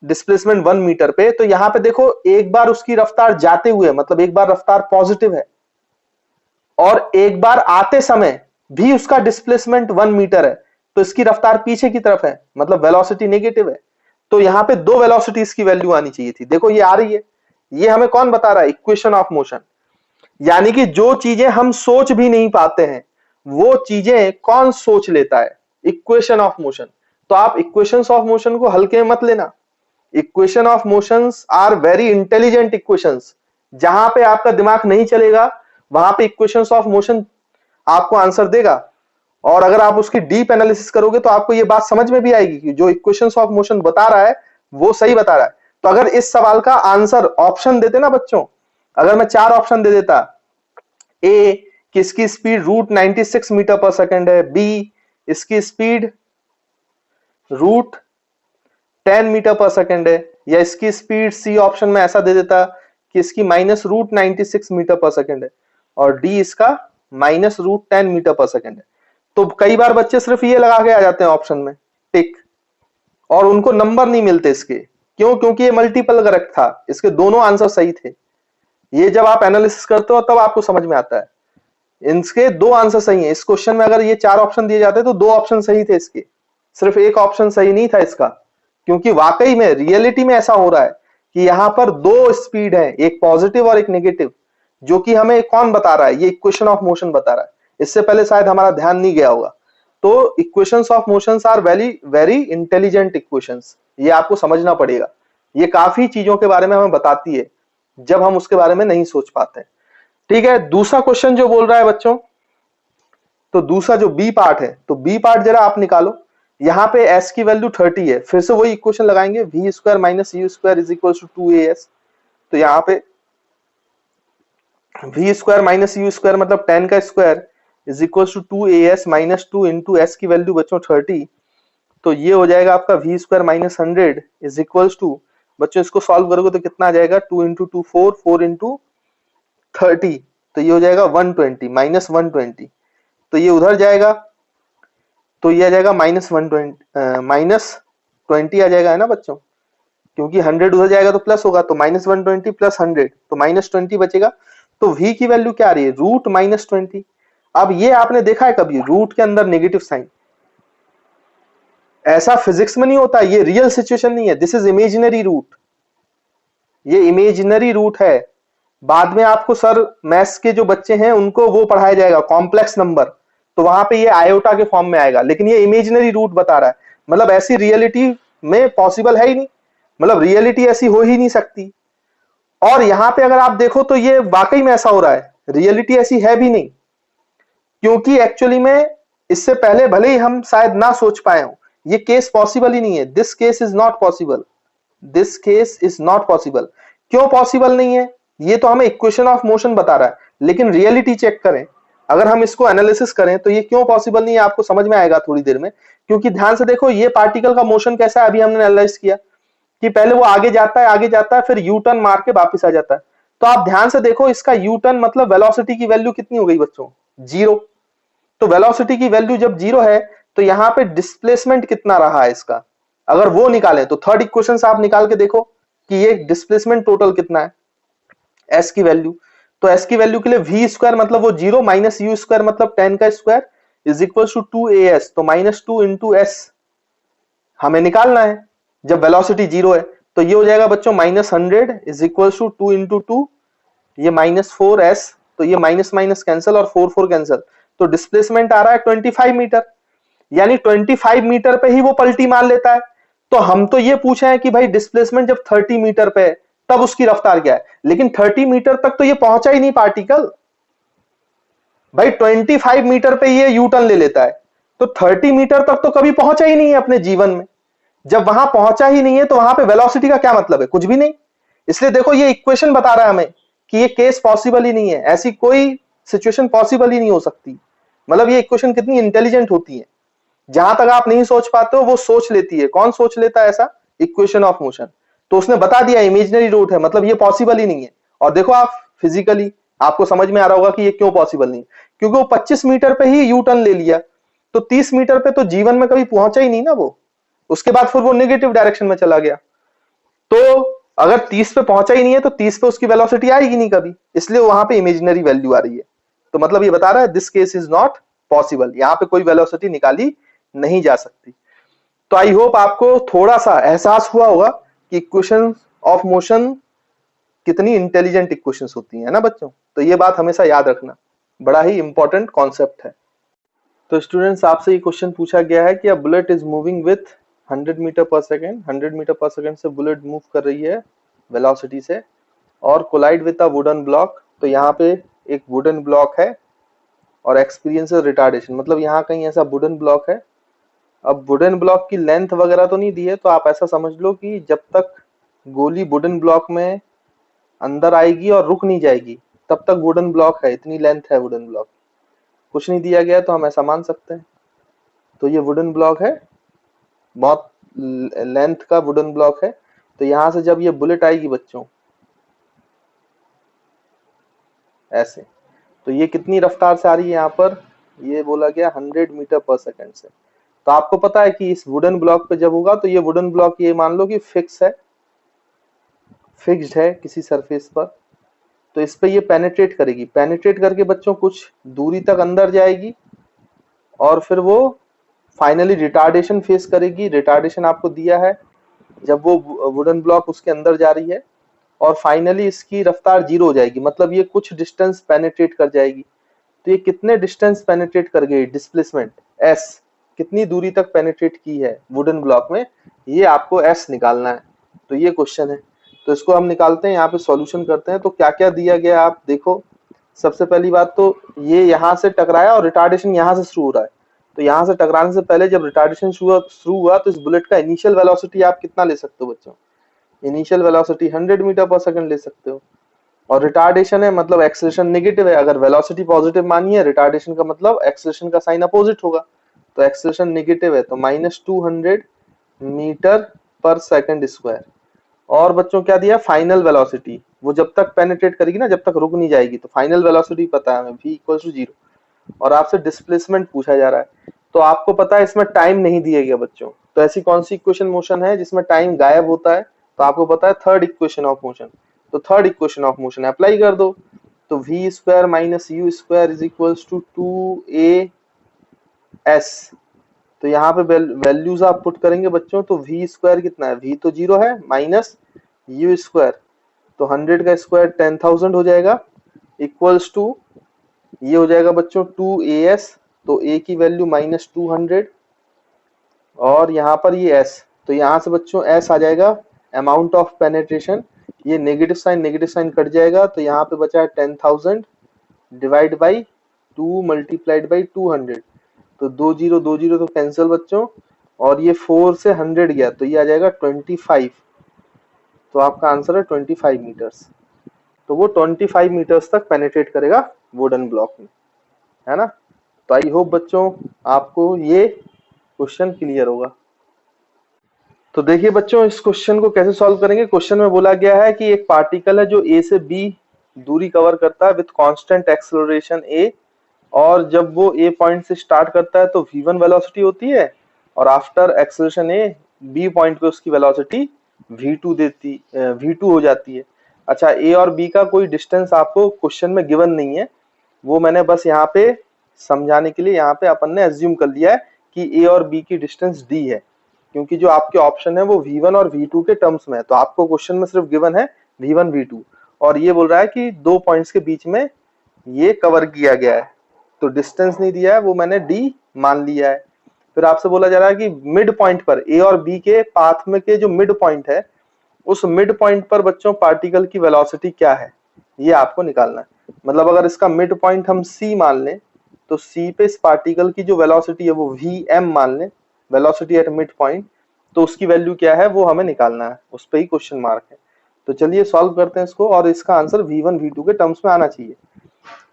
डिस्प्लेसमेंट 1 मीटर पे, तो यहां पे देखो एक बार उसकी रफ्तार जाते हुए, मतलब एक बार रफ्तार पॉजिटिव है, और एक बार आते समय भी उसका डिस्प्लेसमेंट 1 मीटर है, तो इसकी रफ्तार पीछे की तरफ है, मतलब वेलोसिटी नेगेटिव है। तो यहाँ पे दो वेलोसिटीज की वैल्यू आनी चाहिए थी, देखो ये आ रही है। ये हमें कौन बता रहा है, इक्वेशन ऑफ मोशन, यानी कि जो चीजें हम सोच भी नहीं पाते हैं वो चीजें कौन सोच लेता है, इक्वेशन ऑफ मोशन। तो आप इक्वेशंस ऑफ मोशन को हल्के में मत लेना, equation of motions are very intelligent equations. जहां पे आपका दिमाग नहीं चलेगा वहां पे इक्वेशंस ऑफ मोशन आपको आंसर देगा, और अगर आप उसकी डीप एनालिसिस करोगे तो आपको ये बात समझ में भी आएगी कि जो इक्वेशंस ऑफ मोशन बता रहा है वो सही बता रहा है। तो अगर इस सवाल का आंसर ऑप्शन देते ना बच्चों, अगर मैं 4 ऑप्शन दे देता, ए कि इसकी स्पीड √96 मीटर पर सेकंड है, बी इसकी स्पीड √10 मीटर पर सेकंड है, या इसकी स्पीड सी ऑप्शन में ऐसा दे देता कि इसकी -√96 मीटर पर सेकंड है, और डी इसका -√10 मीटर पर सेकंड है। तो कई बार बच्चे सिर्फ ये लगा के आ जाते हैं ऑप्शन में टिक, और उनको नंबर नहीं मिलते इसके, क्यों, क्योंकि ये मल्टीपल करेक्ट था, इसके दोनों आंसर सही थे। ये जब आप एनालिसिस करते हो तब आपको समझ में आता है, इनके दो आंसर सही हैं। इस क्वेश्चन में अगर ये 4 ऑप्शन दिए जाते तो 2 ऑप्शन सही थे इसके, सिर्फ एक ऑप्शन सही नहीं था इसका, क्योंकि वाकई में रियलिटी में ऐसा हो रहा है कि यहाँ पर दो स्पीड है, एक पॉजिटिव और एक नेगेटिव, जो कि हमें कौन बता रहा है, ये इक्वेशन ऑफ मोशन बता रहा है। इससे पहले शायद हमारा ध्यान नहीं गया होगा। तो equations of motions are very very intelligent equations, ये आपको समझना पड़ेगा। ये काफी चीजों के बारे में हमें बताती है जब हम उसके बारे में नहीं सोच पाते। ठीक है, दूसरा क्वेश्चन जो बोल रहा है बच्चों, तो दूसरा जो बी पार्ट है, तो बी पार्ट जरा आप निकालो। यहाँ पे s की वैल्यू 30 है, फिर से वही इक्वेशन लगाएंगे, v square minus u square is equal to 2as। तो यहाँ पे v square minus u square मतलब 10 का square is equal to 2as minus 2 into s की वैल्यू बच्चों 30, तो ये हो जाएगा आपका v square minus 100 is equal to, बच्चों इसको सॉल्व करोगे तो कितना आ जाएगा, 2 इंटू 2 4, 4 इंटू 30, तो ये हो जाएगा 120 माइनस 120, तो ये उधर जाएगा तो ये आ जाएगा -20 आ जाएगा, है ना बच्चों, क्योंकि 100 उधर जाएगा तो प्लस होगा, तो -120 प्लस 100 तो -20 बचेगा। तो v की वैल्यू क्या आ रही है, रूट -20। अब ये आपने देखा है कभी रूट के अंदर नेगेटिव साइन, ऐसा फिजिक्स में नहीं होता, ये रियल सिचुएशन नहीं है, दिस इज इमेजिनरी रूट, ये इमेजिनरी रूट है। बाद में आपको सर मैथ्स के जो बच्चे हैं उनको वो पढ़ाया जाएगा कॉम्प्लेक्स नंबर, तो वहां पे ये आयोटा के फॉर्म में आएगा, लेकिन ये इमेजिनरी रूट बता रहा है, मतलब ऐसी रियलिटी में पॉसिबल है ही नहीं, मतलब रियलिटी ऐसी हो ही नहीं सकती। और यहां पे अगर आप देखो तो ये वाकई में ऐसा हो रहा है, रियलिटी ऐसी है भी नहीं, क्योंकि एक्चुअली में इससे पहले भले ही हम शायद ना सोच पाए हो, ये केस पॉसिबल ही नहीं है, this case is not possible, this case is not possible. क्यों पॉसिबल नहीं है, ये तो हमें इक्वेशन ऑफ मोशन बता रहा है, लेकिन रियलिटी चेक करें, अगर हम इसको एनालिसिस करें तो ये क्यों पॉसिबल नहीं है आपको समझ में आएगा थोड़ी देर में। क्योंकि ध्यान से देखो ये पार्टिकल का मोशन कैसा है, अभी हमने एनालाइज किया कि पहले वो आगे जाता है फिर यू टर्न मार के वापस आ जाता है। तो आप ध्यान से देखो इसका यू टर्न मतलब वेलोसिटी की वैल्यू कितनी हो गई बच्चों, 0। तो वेलोसिटी की वैल्यू जब 0 है तो यहाँ पे डिस्प्लेसमेंट कितना रहा है इसका, अगर वो निकालें तो थर्ड इक्वेशन से आप निकाल के देखो कि ये डिस्प्लेसमेंट टोटल कितना है, एस की वैल्यू। तो एस की वैल्यू के लिए वी स्क्वायर मतलब वो 0 माइनस यू स्क्वायर मतलब 10 का square is equal to 2as, तो -2 इंटू एस हमें निकालना है जब वेलोसिटी 0 है। तो ये हो जाएगा बच्चों -100 इज इक्वल टू 2 इंटू 2, ये -4s, तो ये माइनस माइनस कैंसिल और 4 4 कैंसिल, तो डिस्प्लेसमेंट आ रहा है 25 मीटर, यानी 25 मीटर पे ही वो पलटी मार लेता है। तो हम तो ये पूछे हैं कि भाई डिस्प्लेसमेंट जब 30 मीटर पे है तब उसकी रफ्तार क्या है, लेकिन 30 मीटर तक तो ये पहुंचा ही नहीं पार्टिकल, भाई 25 मीटर पे ये यू टर्न ले लेता है, तो 30 मीटर तक तो कभी पहुंचा ही नहीं है अपने जीवन में। जब वहां पहुंचा ही नहीं है तो वहां पे वेलोसिटी का क्या मतलब है, कुछ भी नहीं। इसलिए देखो ये इक्वेशन बता रहा है हमें कि ये केस पॉसिबल ही नहीं है, ऐसी कोई सिचुएशन पॉसिबल ही नहीं हो सकती। मतलब ये इक्वेशन कितनी इंटेलिजेंट होती है, जहां तक आप नहीं सोच पाते हो वो सोच लेती है। कौन सोच लेता है ऐसा, इक्वेशन ऑफ मोशन। तो उसने बता दिया इमेजिनरी रूट है, मतलब ये पॉसिबल ही नहीं है। और देखो आप फिजिकली आपको समझ में आ रहा होगा कि ये क्यों पॉसिबल नहीं, क्योंकि वो 25 मीटर पे ही यू टर्न ले लिया, तो 30 मीटर पे तो जीवन में कभी पहुंचा ही नहीं ना वो, उसके बाद फिर वो नेगेटिव डायरेक्शन में चला गया। तो अगर 30 पे पहुंचा ही नहीं है तो 30 पे उसकी वेलोसिटी आएगी नहीं कभी, इसलिए वहां पे इमेजिनरी वैल्यू आ रही है। तो मतलब ये बता रहा है this case is not possible, यहाँ पे कोई वेलोसिटी निकाली नहीं जा सकती। तो आई होप आपको थोड़ा सा एहसास हुआ होगा कि इक्वेशन ऑफ मोशन कितनी इंटेलिजेंट इक्वेशंस होती हैं ना बच्चों। तो ये बात हमेशा याद रखना, बड़ा ही इंपॉर्टेंट कॉन्सेप्ट है। तो स्टूडेंट्स आपसे ये क्वेश्चन पूछा गया है कि a bullet is moving with 100 metre per second, 100 metre per second से बुलेट मूव कर रही है वेलोसिटी से और collide with a wooden block. तो यहाँ पे एक वुडन ब्लॉक है और एक्सपीरियंस रिटार्डेशन, मतलब यहाँ कहीं ऐसा वुडन ब्लॉक है। अब वुडन ब्लॉक की लेंथ वगैरह तो नहीं दी है, तो आप ऐसा समझ लो कि जब तक गोली वुडन ब्लॉक में अंदर आएगी और रुक नहीं जाएगी तब तक वुडन ब्लॉक है, इतनी लेंथ है वुडन ब्लॉक। कुछ नहीं दिया गया तो हम ऐसा मान सकते हैं। तो ये वुडन ब्लॉक है, बहुत लेंथ का वुडन ब्लॉक है। तो यहां से जब ये बुलेट आएगी बच्चों ऐसे, तो ये कितनी रफ्तार से आ रही है, यहाँ पर ये बोला गया 100 मीटर पर सेकेंड से। तो आपको पता है कि इस वुडन ब्लॉक पे जब होगा तो ये वुडन ब्लॉक ये मान लो कि फिक्स है, फिक्स्ड है किसी सरफेस पर, तो इस पे ये पेनिट्रेट करेगी, पेनिट्रेट करके बच्चों कुछ दूरी तक अंदर जाएगी और फिर वो फाइनली रिटार्डेशन फेस करेगी। रिटार्डेशन आपको दिया है जब वो वुडन ब्लॉक उसके अंदर जा रही है और फाइनली इसकी रफ्तार 0 हो जाएगी, मतलब ये कुछ डिस्टेंस पेनिट्रेट कर जाएगी। तो ये कितने डिस्टेंस पेनिट्रेट कर गई, डिस्प्लेसमेंट s कितनी दूरी तक पेनिट्रेट की है वुडन ब्लॉक में, ये आपको s निकालना है। तो ये क्वेश्चन है, तो इसको हम निकालते हैं, यहाँ पे सॉल्यूशन करते हैं। तो क्या क्या दिया गया आप देखो। सबसे पहली बात तो ये यहाँ से टकराया और रिटार्डेशन यहाँ से शुरू हो रहा है, तो यहाँ से टकराने से पहले जब रिटार्डेशन शुरू हुआ तो इस बुलेट का इनिशियल वेलोसिटी आप कितना ले सकते हो बच्चों, initial velocity 100 metre per second ले सकते हो। और रिटार्डेशन है मतलब एक्सेलरेशन नेगेटिव है। अगर वेलोसिटी पॉजिटिव मानी है, रिटार्डेशन का मतलब एक्सेलरेशन का साइन अपोजिट होगा, तो एक्सेलरेशन नेगेटिव है, तो -200 मीटर पर सेकंड स्क्वायर। और बच्चों क्या दिया, फाइनल वेलोसिटी, वो जब तक पेनिट्रेट करेगी ना, जब तक रुक नहीं जाएगी, तो फाइनल वेलोसिटी पता है हमें v = 0। और आपसे डिस्प्लेसमेंट पूछा जा रहा है, तो आपको पता है इसमें टाइम नहीं दिया गया बच्चों, तो ऐसी कौन सी इक्वेशन मोशन है जिसमें टाइम गायब होता है, तो आपको पता है थर्ड इक्वेशन ऑफ मोशन। तो third equation of motion apply कर दो, तो v square minus u square is equals to 2as। तो यहाँ पे वैल्यूज आप पुट करेंगे बच्चों, तो v स्क्वायर कितना है, v तो 0 है, माइनस u स्क्वायर, तो 100 का स्क्वायर 10,000 हो जाएगा, इक्वल्स टू ये हो जाएगा बच्चों 2as, तो a की वैल्यू -200, और यहाँ पर ये s, तो यहाँ से बच्चों s आ जाएगा अमाउंट ऑफ पेनेट्रेशन, ये नेगेटिव साइन कट जाएगा, तो यहाँ पे बचा है 10,000 डिवाइड बाई 2 मल्टीप्लाइड बाई 200, तो 2 0 तो कैंसिल बच्चों, और ये 4 से 100 गया, तो ये आ जाएगा 25, तो आपका आंसर है 25 मीटर्स। तो वो 25 मीटर्स तक पेनिट्रेट करेगा वुडन ब्लॉक में, है ना। तो आई होप बच्चों आपको ये क्वेश्चन क्लियर होगा। तो देखिए बच्चों इस क्वेश्चन को कैसे सॉल्व करेंगे। क्वेश्चन में बोला गया है कि एक पार्टिकल है जो ए से बी दूरी कवर करता है विथ कांस्टेंट एक्सेलरेशन ए, और जब वो ए पॉइंट से स्टार्ट करता है तो v1 वेलोसिटी होती है, और after acceleration A B point पे उसकी वेलोसिटी v2 हो जाती है। अच्छा, ए और बी का कोई डिस्टेंस आपको क्वेश्चन में गिवन नहीं है, वो मैंने बस यहाँ पे समझाने के लिए यहाँ पे अपन ने एज्यूम कर लिया है कि ए और बी की डिस्टेंस d है, क्योंकि जो आपके ऑप्शन है वो v1 और v2 के टर्म्स में है, तो आपको क्वेश्चन में सिर्फ गिवन है v1 v2, और ये बोल रहा है कि दो पॉइंट्स के बीच में ये कवर किया गया है, तो डिस्टेंस नहीं दिया है, वो मैंने d मान लिया है। फिर आपसे बोला जा रहा है कि मिड पॉइंट पर ए और बी के पाथ में के जो मिड पॉइंट है, उस मिड पॉइंट पर बच्चों पार्टिकल की वेलोसिटी क्या है, ये आपको निकालना है। मतलब अगर इसका मिड पॉइंट हम c मान लें, तो c पे इस पार्टिकल की जो वेलोसिटी है वो vm मान लें, वेलोसिटी एट मिड पॉइंट, तो उसकी वैल्यू क्या है वो हमें निकालना है, उस पे ही क्वेश्चन मार्क है। तो चलिए सॉल्व करते हैं इसको, और इसका आंसर v1 v2 के टर्म्स में आना चाहिए।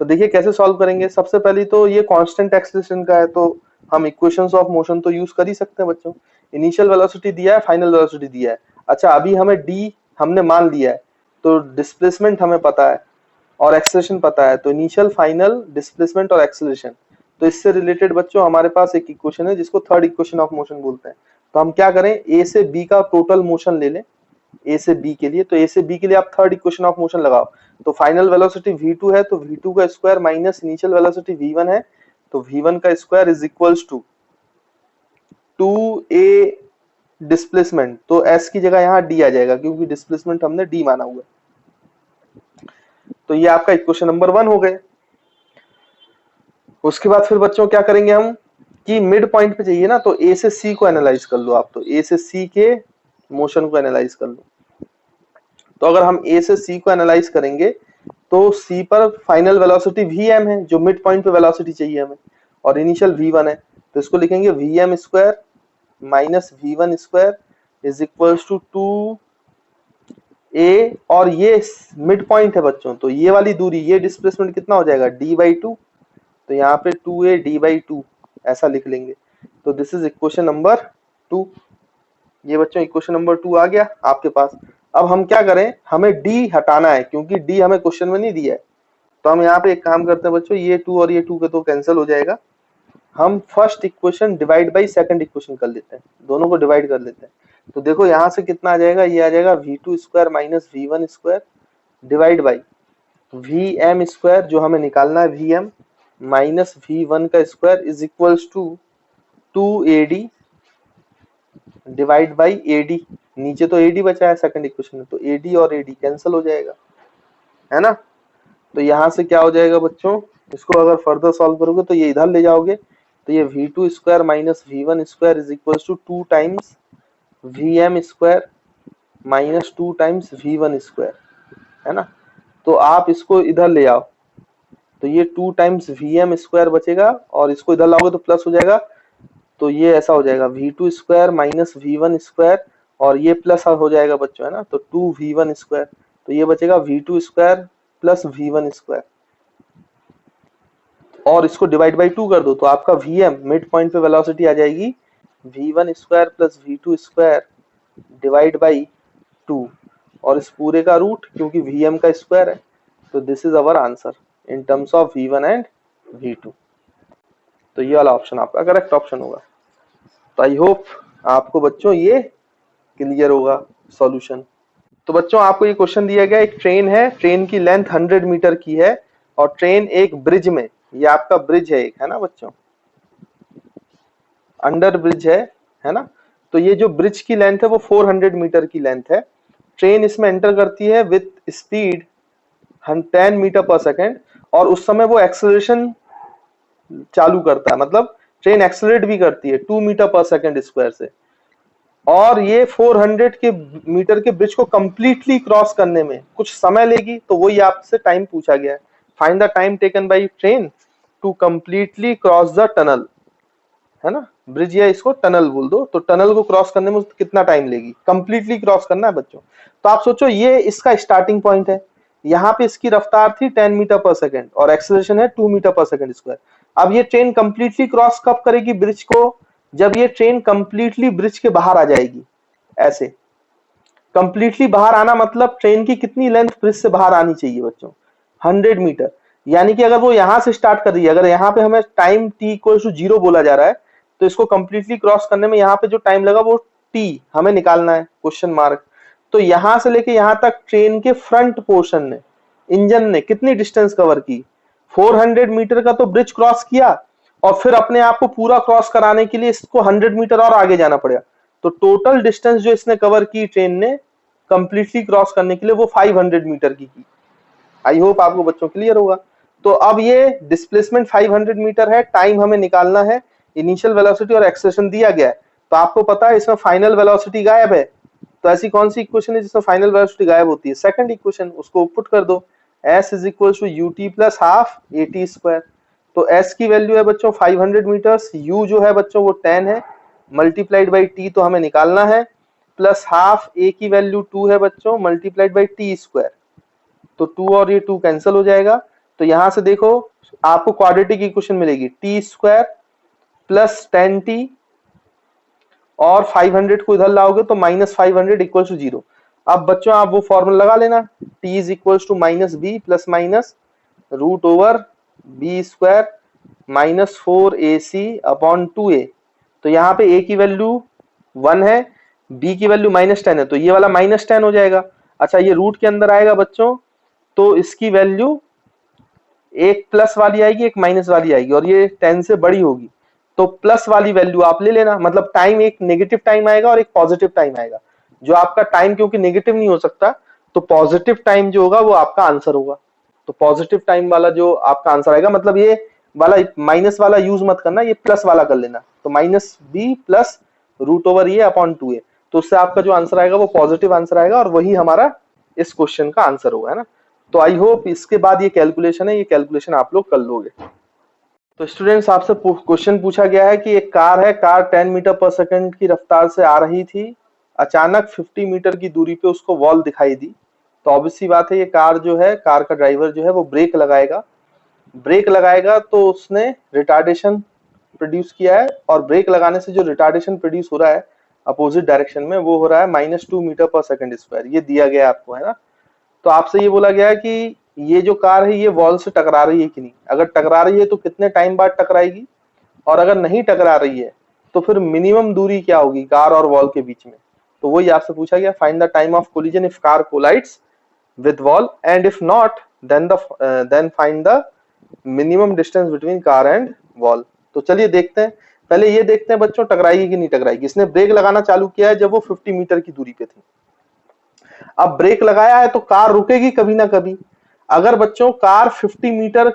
तो देखिए कैसे सॉल्व करेंगे। सबसे पहले तो ये कांस्टेंट एक्सेलरेशन का है, तो हम इक्वेशंस ऑफ मोशन तो यूज कर ही सकते हैं बच्चों। इनिशियल वेलोसिटी दिया है, फाइनल वेलोसिटी दिया है। अच्छा, अभी हमें d हमने मान लिया है, तो डिस्प्लेसमेंट हमें पता है और एक्सेलरेशन पता है, तो इनिशियल, फाइनल, डिस्प्लेसमेंट और एक्सेलरेशन। तो इससे रिलेटेड बच्चों हमारे पास एक इक्वेशन है जिसको थर्ड इक्वेशन ऑफ मोशन बोलते हैं। तो हम क्या करें, ए से बी का टोटल मोशन ले लें, ए से बी के लिए, तो ए से बी के लिए आप थर्ड इक्वेशन ऑफ मोशन लगाओ, तो फाइनल वेलोसिटी v2 है, तो v2 का square minus initial velocity v1 है, तो v1 का square is equals to 2a displacement, तो s की जगह यहाँ d आ जाएगा क्योंकि डिस्प्लेसमेंट हमने d माना हुआ है। तो ये आपका इक्वेशन नंबर 1 हो गए। उसके बाद फिर बच्चों क्या करेंगे हम कि मिड पॉइंट पे चाहिए ना, तो a से c को एनालाइज कर लो आप, तो a से c के मोशन को एनालाइज कर लो। तो अगर हम a से c को एनालाइज करेंगे, तो c पर फाइनल वेलोसिटी vm है, जो मिड पॉइंट पे वेलोसिटी चाहिए हमें, और इनिशियल v1 है, तो इसको लिखेंगे vm square minus v1 square is equals to 2a, और ये मिड पॉइंट है बच्चों, तो ये वाली दूरी, ये डिस्प्लेसमेंट कितना हो जाएगा d/2, तो यहाँ पे 2a d/2 ऐसा लिख लेंगे। तो दिस इज इक्वेशन नंबर 2। ये बच्चों इक्वेशन नंबर 2 आ गया आपके पास। अब हम क्या करें, हमें d हटाना है क्योंकि d हमें क्वेश्चन में नहीं दिया है, तो हम यहाँ पे एक काम करते हैं बच्चों, ये 2 और ये 2 के तो कैंसिल हो जाएगा, हम first equation divide by second equation कर लेते हैं, दोनों को डिवाइड कर लेते हैं। तो देखो यहाँ से कितना आ जाएगा, ये आ जाएगा v2 square minus v1 square divide by vm square, जो हमें निकालना है vm, माइनस v1 का square is equals to 2ad divide by ad, नीचे तो ad बचा है सेकंड इक्वेशन में, तो ad और ad कैंसिल हो जाएगा, है ना। तो यहाँ से क्या हो जाएगा बच्चों, इसको अगर फर्दर सॉल्व करोगे तो ये इधर ले जाओगे, तो ये v2 square minus v1 square is equals to 2 times vm square minus 2 times v1 square, है ना। तो आप इसको इधर ले आओ, तो ये 2 टाइम्स vm स्क्वायर बचेगा, और इसको इधर लाओगे तो प्लस हो जाएगा, तो ये ऐसा हो जाएगा v2 square minus v1 square, और ये प्लस हो जाएगा बच्चों, है ना, तो 2v1 स्क्वायर, तो ये बचेगा v2 square plus v1 square, और इसको डिवाइड बाई 2 कर दो तो आपका vm मिड पॉइंट पे वेलोसिटी आ जाएगी v1 square plus v2 square divide by 2, और इस पूरे का रूट क्योंकि vm का स्क्वायर है, तो this is our answer in terms of v1 and v2। तो ये वाला ऑप्शन आपका करेक्ट ऑप्शन होगा। तो आई होप आपको बच्चों ये क्लियर होगा सॉल्यूशन। तो बच्चों आपको ये क्वेश्चन दिया गया, एक ट्रेन है, ट्रेन की लेंथ 100 मीटर की है और ट्रेन एक ब्रिज में, ये आपका ब्रिज है एक, है ना बच्चों, अंडर ब्रिज है ना। तो ये जो ब्रिज की लेंथ है वो 400 मीटर की लेंथ है। ट्रेन इसमें एंटर करती है with speed 10 metre per second, और उस समय वो एक्सेलरेशन चालू करता है, मतलब ट्रेन एक्सेलरेट भी करती है 2 मीटर पर सेकेंड स्क्वायर से, और ये 400 के मीटर के ब्रिज को कंप्लीटली क्रॉस करने में कुछ समय लेगी। तो वही आपसे टाइम पूछा गया है, find the time taken by train to completely cross the tunnel, है ना, ब्रिज या इसको टनल बोल दो। तो टनल को क्रॉस करने में कितना टाइम लेगी, कंप्लीटली क्रॉस करना है बच्चों। तो आप सोचो ये इसका स्टार्टिंग पॉइंट है, यहाँ पे इसकी रफ्तार थी 10 मीटर पर सेकेंड और एक्सेलरेशन है 2 मीटर पर सेकेंड स्क्वायर। अब ये ट्रेन कंप्लीटली क्रॉस कब करेगी ब्रिज को, जब ये ट्रेन कंप्लीटली ब्रिज के बाहर आ जाएगी। ऐसे कंप्लीटली बाहर आना मतलब ट्रेन की कितनी लेंथ ब्रिज से बाहर आनी चाहिए बच्चों, 100 मीटर। यानी कि अगर वो यहां से स्टार्ट कर रही है, अगर यहाँ पे हमें टाइम t इक्वल टू 0 बोला जा रहा है, तो इसको कंप्लीटली क्रॉस करने में यहाँ पे जो टाइम लगा वो t हमें निकालना है, क्वेश्चन मार्क। तो यहां से लेके यहां तक ट्रेन के फ्रंट पोर्शन ने, इंजन ने कितनी डिस्टेंस कवर की, 400 मीटर का तो ब्रिज क्रॉस किया, और फिर अपने आप को पूरा क्रॉस कराने के लिए इसको 100 मीटर और आगे जाना पड़ेगा। तो टोटल डिस्टेंस जो इसने कवर की ट्रेन ने कंप्लीटली क्रॉस करने के लिए वो 500 मीटर की। आई होप आपको बच्चों क्लियर होगा। तो अब ये डिस्प्लेसमेंट 500 मीटर है, टाइम हमें निकालना है, इनिशियल वेलोसिटी और एक्सेलरेशन दिया गया है। तो आपको पता है इसमें फाइनल वेलोसिटी गायब है, तो ऐसी कौन सी इक्वेशन है जिसमें फाइनल वेलोसिटी गायब होती है, सेकंड इक्वेशन, उसको पुट कर दो, s is equal to ut plus half at square. तो s की वैल्यू है बच्चों 500 मीटर्स, u जो है बच्चों वो 10 है, मल्टीप्लाइड बाई t तो हमें निकालना है, प्लस हाफ a की वैल्यू 2 है बच्चों, मल्टीप्लाइड बाई t स्क्वायर। तो 2 और ये 2 कैंसिल हो जाएगा। तो यहां से देखो आपको क्वाड्रेटिक इक्वेशन मिलेगी, t स्क्वायर प्लस 10t, और 500 को इधर लाओगे तो माइनस 500 इक्वल टू 0। अब बच्चों आप वो फॉर्मूला लगा लेना, t is equal to minus b plus minus root over b square minus 4ac upon 2a। तो यहाँ पे a की वैल्यू 1 है, b की वैल्यू माइनस 10 है, तो ये वाला माइनस 10 हो जाएगा। अच्छा ये रूट के अंदर आएगा बच्चों, तो इसकी वैल्यू एक प्लस वाली आएगी एक माइनस वाली आएगी, और ये 10 से बड़ी होगी, तो प्लस वाली वैल्यू आप ले लेना। मतलब टाइम एक नेगेटिव टाइम आएगा और एक पॉजिटिव टाइम आएगा। जो आपका टाइम क्योंकि नेगेटिव नहीं हो सकता, तो पॉजिटिव टाइम जो होगा वो आपका आंसर होगा। तो पॉजिटिव टाइम वाला जो आपका आंसर आएगा, मतलब ये वाला माइनस वाला यूज मत करना, ये प्लस वाला कर लेना। तो minus b plus root over ये अपॉन 2a, तो उससे आपका जो आंसर आएगा वो पॉजिटिव आंसर आएगा, और वही हमारा इस क्वेश्चन का आंसर होगा, है ना। तो आई होप इसके बाद ये कैलकुलेशन है, ये कैलकुलेशन आप लोग कर लोगे। तो स्टूडेंट्स आपसे क्वेश्चन पूछा गया है कि एक कार है, कार 10 मीटर पर सेकंड की रफ्तार से आ रही थी, अचानक 50 मीटर की दूरी पे उसको वॉल दिखाई दी। तो ऑब्वियस सी बात है ये कार जो है, कार का ड्राइवर जो है वो ब्रेक लगाएगा, ब्रेक लगाएगा तो उसने रिटार्डेशन प्रोड्यूस किया है, और ब्रेक लगाने से जो रिटार्डेशन प्रोड्यूस हो रहा है अपोजिट डायरेक्शन में, वो हो रहा है -2 मीटर पर सेकंड स्क्वायर। ये दिया गया आपको, है ना। तो आपसे ये बोला गया है कि ये जो कार है ये वॉल से टकरा रही है कि नहीं, अगर टकरा रही है तो कितने टाइम बाद टकराएगी, और अगर नहीं टकरा रही है तो फिर मिनिमम दूरी क्या होगी कार और वॉल के बीच में। तो वही आपसे पूछा गया, find the time of collision if car collides with wall, and if not then find the minimum distance between car and wall. तो चलिए देखते हैं, पहले ये देखते हैं बच्चों टकराएगी कि नहीं टकराएगी। इसने ब्रेक लगाना चालू किया है जब वो 50 मीटर की दूरी पे थी। अब ब्रेक लगाया है तो कार रुकेगी कभी ना कभी। अगर बच्चों कार 50 मीटर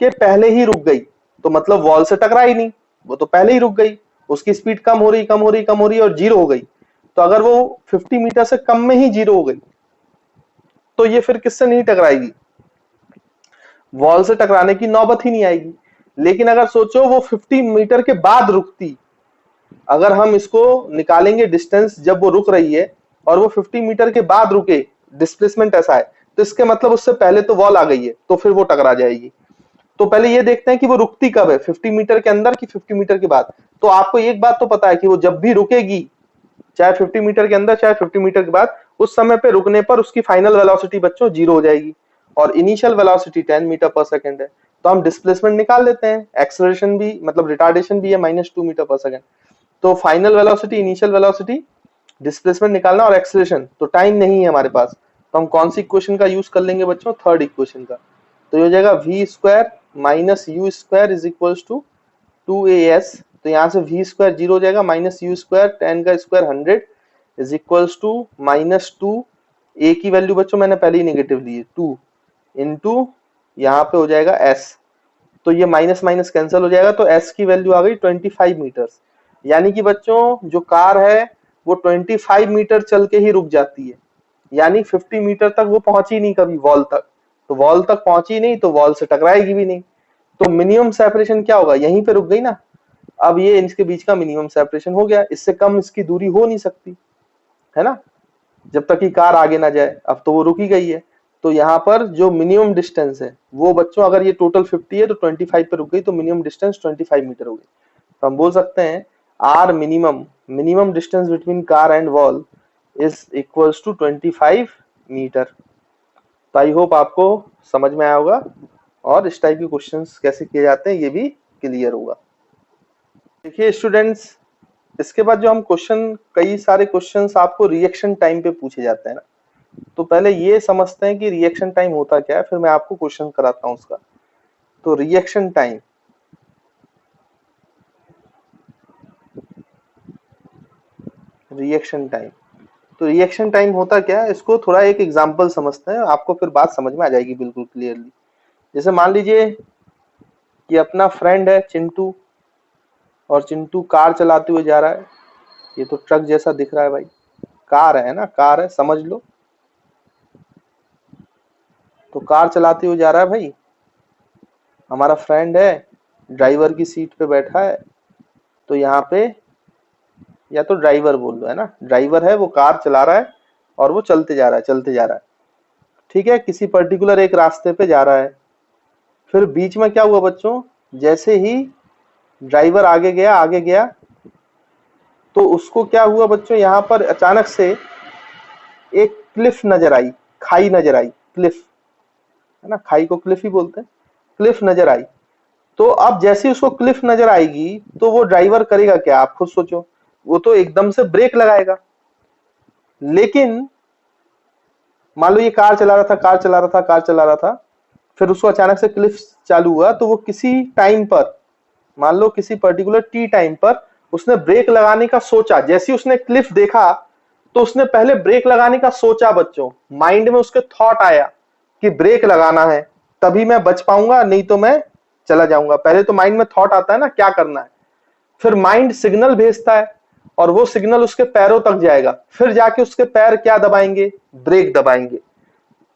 के पहले ही रुक गई तो मतलब वॉल से टकरा ही नहीं, वो तो पहले ही रुक गई, उसकी स्पीड कम हो रही और 0 हो गई। तो अगर वो 50 मीटर से कम में ही 0 हो गई तो ये फिर किससे नहीं टकराएगी, वॉल से टकराने की नौबत ही नहीं आएगी। लेकिन अगर सोचो वो 50 मीटर के बाद रुकती, अगर हम इसको निकालेंगे डिस्टेंस जब वो रुक रही है और वो 50 मीटर के बाद रुके, डिस्प्लेसमेंट ऐसा है, तो इसके मतलब उससे पहले तो वॉल आ गई है, तो फिर वो टकरा जाएगी। तो पहले ये देखते हैं कि वो रुकती कब है, 50 मीटर के अंदर कि 50 मीटर के बाद। तो आपको एक बात तो पता है कि वो जब भी रुकेगी, चाहे 50 मीटर के अंदर चाहे 50 मीटर के बाद, उस समय पे रुकने पर उसकी फाइनल वेलोसिटी बच्चों 0 हो जाएगी और initial velocity 10 metre per second है। तो हम डिस्प्लेसमेंट निकाल लेते हैं, एक्सेलरेशन भी मतलब रिटार्डेशन भी है -2 मीटर पर सेकंड। तो final velocity, initial velocity, displacement निकालना और एक्सेलरेशन, तो टाइम नहीं है हमारे पास, तो हम कौन सी इक्वेशन का यूज कर लेंगे बच्चों, थर्ड इक्वेशन का। तो ये हो जाएगा v square minus u square is equals to 2as। तो यहाँ से v स्क्वायर 0 हो जाएगा, माइनस यू स्क्वायर 10 का square 100 is equals to -2, a की वैल्यू बच्चों मैंने पहले ही नेगेटिव ली है 2 इंटू यहाँ पे हो जाएगा s। तो ये माइनस माइनस कैंसिल हो जाएगा, तो s की वैल्यू आ गई 25 मीटर्स। यानी कि बच्चों जो कार है वो 25 मीटर चल के ही रुक जाती है, यानी 50 मीटर तक वो पहुंची नहीं कभी वॉल तक। तो वॉल तक पहुंची नहीं तो वॉल से टकराएगी भी नहीं, तो मिनिमम सेपरेशन क्या होगा, यहीं पे रुक गई ना। अब ये इनके बीच का मिनिमम सेपरेशन हो गया, इससे कम इसकी दूरी हो नहीं सकती है ना, जब तक कि कार आगे ना जाए। अब तो वो रुकी गई है, तो यहाँ पर जो मिनिमम डिस्टेंस है वो बच्चों, अगर ये टोटल 50 है तो 25 पे रुक गई, तो मिनिमम डिस्टेंस 25 मीटर हो गई। तो हम बोल सकते हैं are minimum, minimum distance between car and wall is equals to 25 metre. तो आई होप आपको समझ में आया होगा और इस टाइप के क्वेश्चंस कैसे किए जाते हैं ये भी क्लियर होगा। देखिए स्टूडेंट्स, इसके बाद जो हम क्वेश्चन, कई सारे क्वेश्चंस आपको रिएक्शन टाइम पे पूछे जाते हैं ना, तो पहले ये समझते हैं कि रिएक्शन टाइम होता क्या है, फिर मैं आपको क्वेश्चन कराता हूं उसका। तो रिएक्शन टाइम, रिएक्शन टाइम, तो रिएक्शन टाइम होता क्या है, इसको थोड़ा एक एग्जांपल समझते हैं, आपको फिर बात समझ में आ जाएगी बिल्कुल क्लियरली। जैसे मान लीजिए कि अपना फ्रेंड है चिंटू, और चिंटू कार चलाते हुए जा रहा है। ये तो ट्रक जैसा दिख रहा है भाई, कार है ना, कार है समझ लो। तो कार चलाते हुए जा रहा है भाई, हमारा फ्रेंड है ड्राइवर की सीट पे बैठा है। तो यहाँ पे, या तो ड्राइवर बोल लो है ना, ड्राइवर है वो कार चला रहा है और वो चलते जा रहा है, चलते जा रहा है, ठीक है, किसी पर्टिकुलर एक रास्ते पे जा रहा है। फिर बीच में क्या हुआ बच्चों, जैसे ही ड्राइवर आगे गया, आगे गया, तो उसको क्या हुआ बच्चों, यहाँ पर अचानक से एक क्लिफ नजर आई, खाई नजर आई, क्लिफ है ना, खाई को क्लिफ ही बोलते हैं, क्लिफ नजर आई। तो अब जैसे ही उसको क्लिफ नजर आएगी तो वो ड्राइवर करेगा क्या, आप खुद सोचो, वो तो एकदम से ब्रेक लगाएगा। लेकिन मान लो ये कार चला रहा था, कार चला रहा था, कार चला रहा था, फिर उसको अचानक से क्लिफ चालू हुआ, तो वो किसी टाइम पर, मान लो किसी पर्टिकुलर टी टाइम पर उसने ब्रेक लगाने का सोचा। जैसे ही उसने क्लिफ देखा तो उसने पहले ब्रेक लगाने का सोचा बच्चों, माइंड में उसके थॉट आया कि ब्रेक लगाना है, तभी मैं बच पाऊंगा, नहीं तो मैं चला जाऊंगा। पहले तो माइंड में थॉट आता है ना क्या करना है, फिर माइंड सिग्नल भेजता है और वो सिग्नल उसके पैरों तक जाएगा, फिर जाके उसके पैर क्या दबाएंगे, ब्रेक दबाएंगे।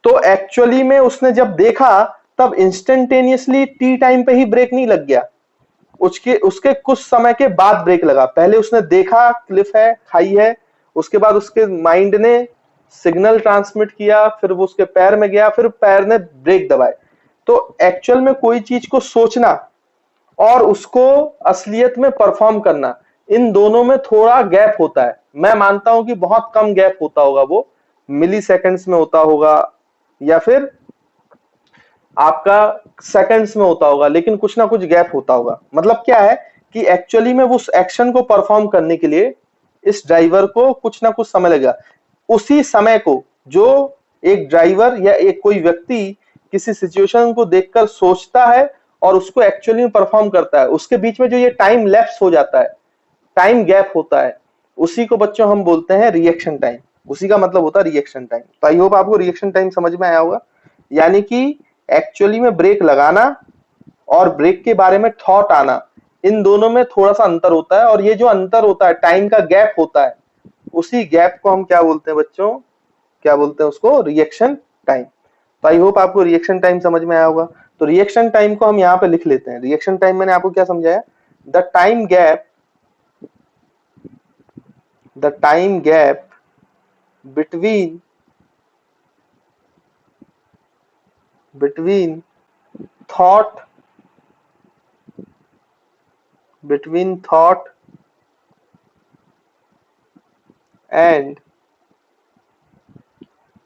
तो एक्चुअली में उसने जब देखा तब इंस्टेंटेनियसली टी टाइम पे ही ब्रेक नहीं लग गया, उसके उसके कुछ समय के बाद ब्रेक लगा। पहले उसने देखा क्लिफ है, खाई है, उसके बाद उसके माइंड ने सिग्नल ट्रांसमिट किया, फिर वो उसके पैर में गया, फिर पैर ने ब्रेक दबाए। तो एक्चुअल में कोई चीज को सोचना और उसको असलियत में परफॉर्म करना, इन दोनों में थोड़ा गैप होता है। मैं मानता हूं कि बहुत कम गैप होता होगा, वो मिली सेकेंड्स में होता होगा या फिर आपका सेकंड्स में होता होगा, लेकिन कुछ ना कुछ गैप होता होगा। मतलब क्या है कि एक्चुअली में उस एक्शन को परफॉर्म करने के लिए इस ड्राइवर को कुछ ना कुछ समय लगेगा। उसी समय को जो एक ड्राइवर या एक कोई व्यक्ति किसी सिचुएशन को देखकर सोचता है और उसको एक्चुअली में परफॉर्म करता है, उसके बीच में जो ये टाइम लैप्स हो जाता है, टाइम गैप होता है, उसी को बच्चों हम बोलते हैं रिएक्शन टाइम। उसी का मतलब होता है रिएक्शन टाइम। तो आई होप आपको रिएक्शन टाइम समझ में आया होगा। यानी कि एक्चुअली में ब्रेक लगाना और ब्रेक के बारे में थॉट आना, इन दोनों में थोड़ा सा अंतर होता है, और ये जो अंतर होता है, टाइम का गैप होता है, उसी गैप को हम क्या बोलते हैं बच्चों, क्या बोलते हैं उसको, रिएक्शन टाइम। तो आई होप आपको रिएक्शन टाइम समझ में आया होगा। तो रिएक्शन टाइम को हम यहाँ पे लिख लेते हैं। रिएक्शन टाइम मैंने आपको क्या समझाया, the time gap, the time gap between between thought and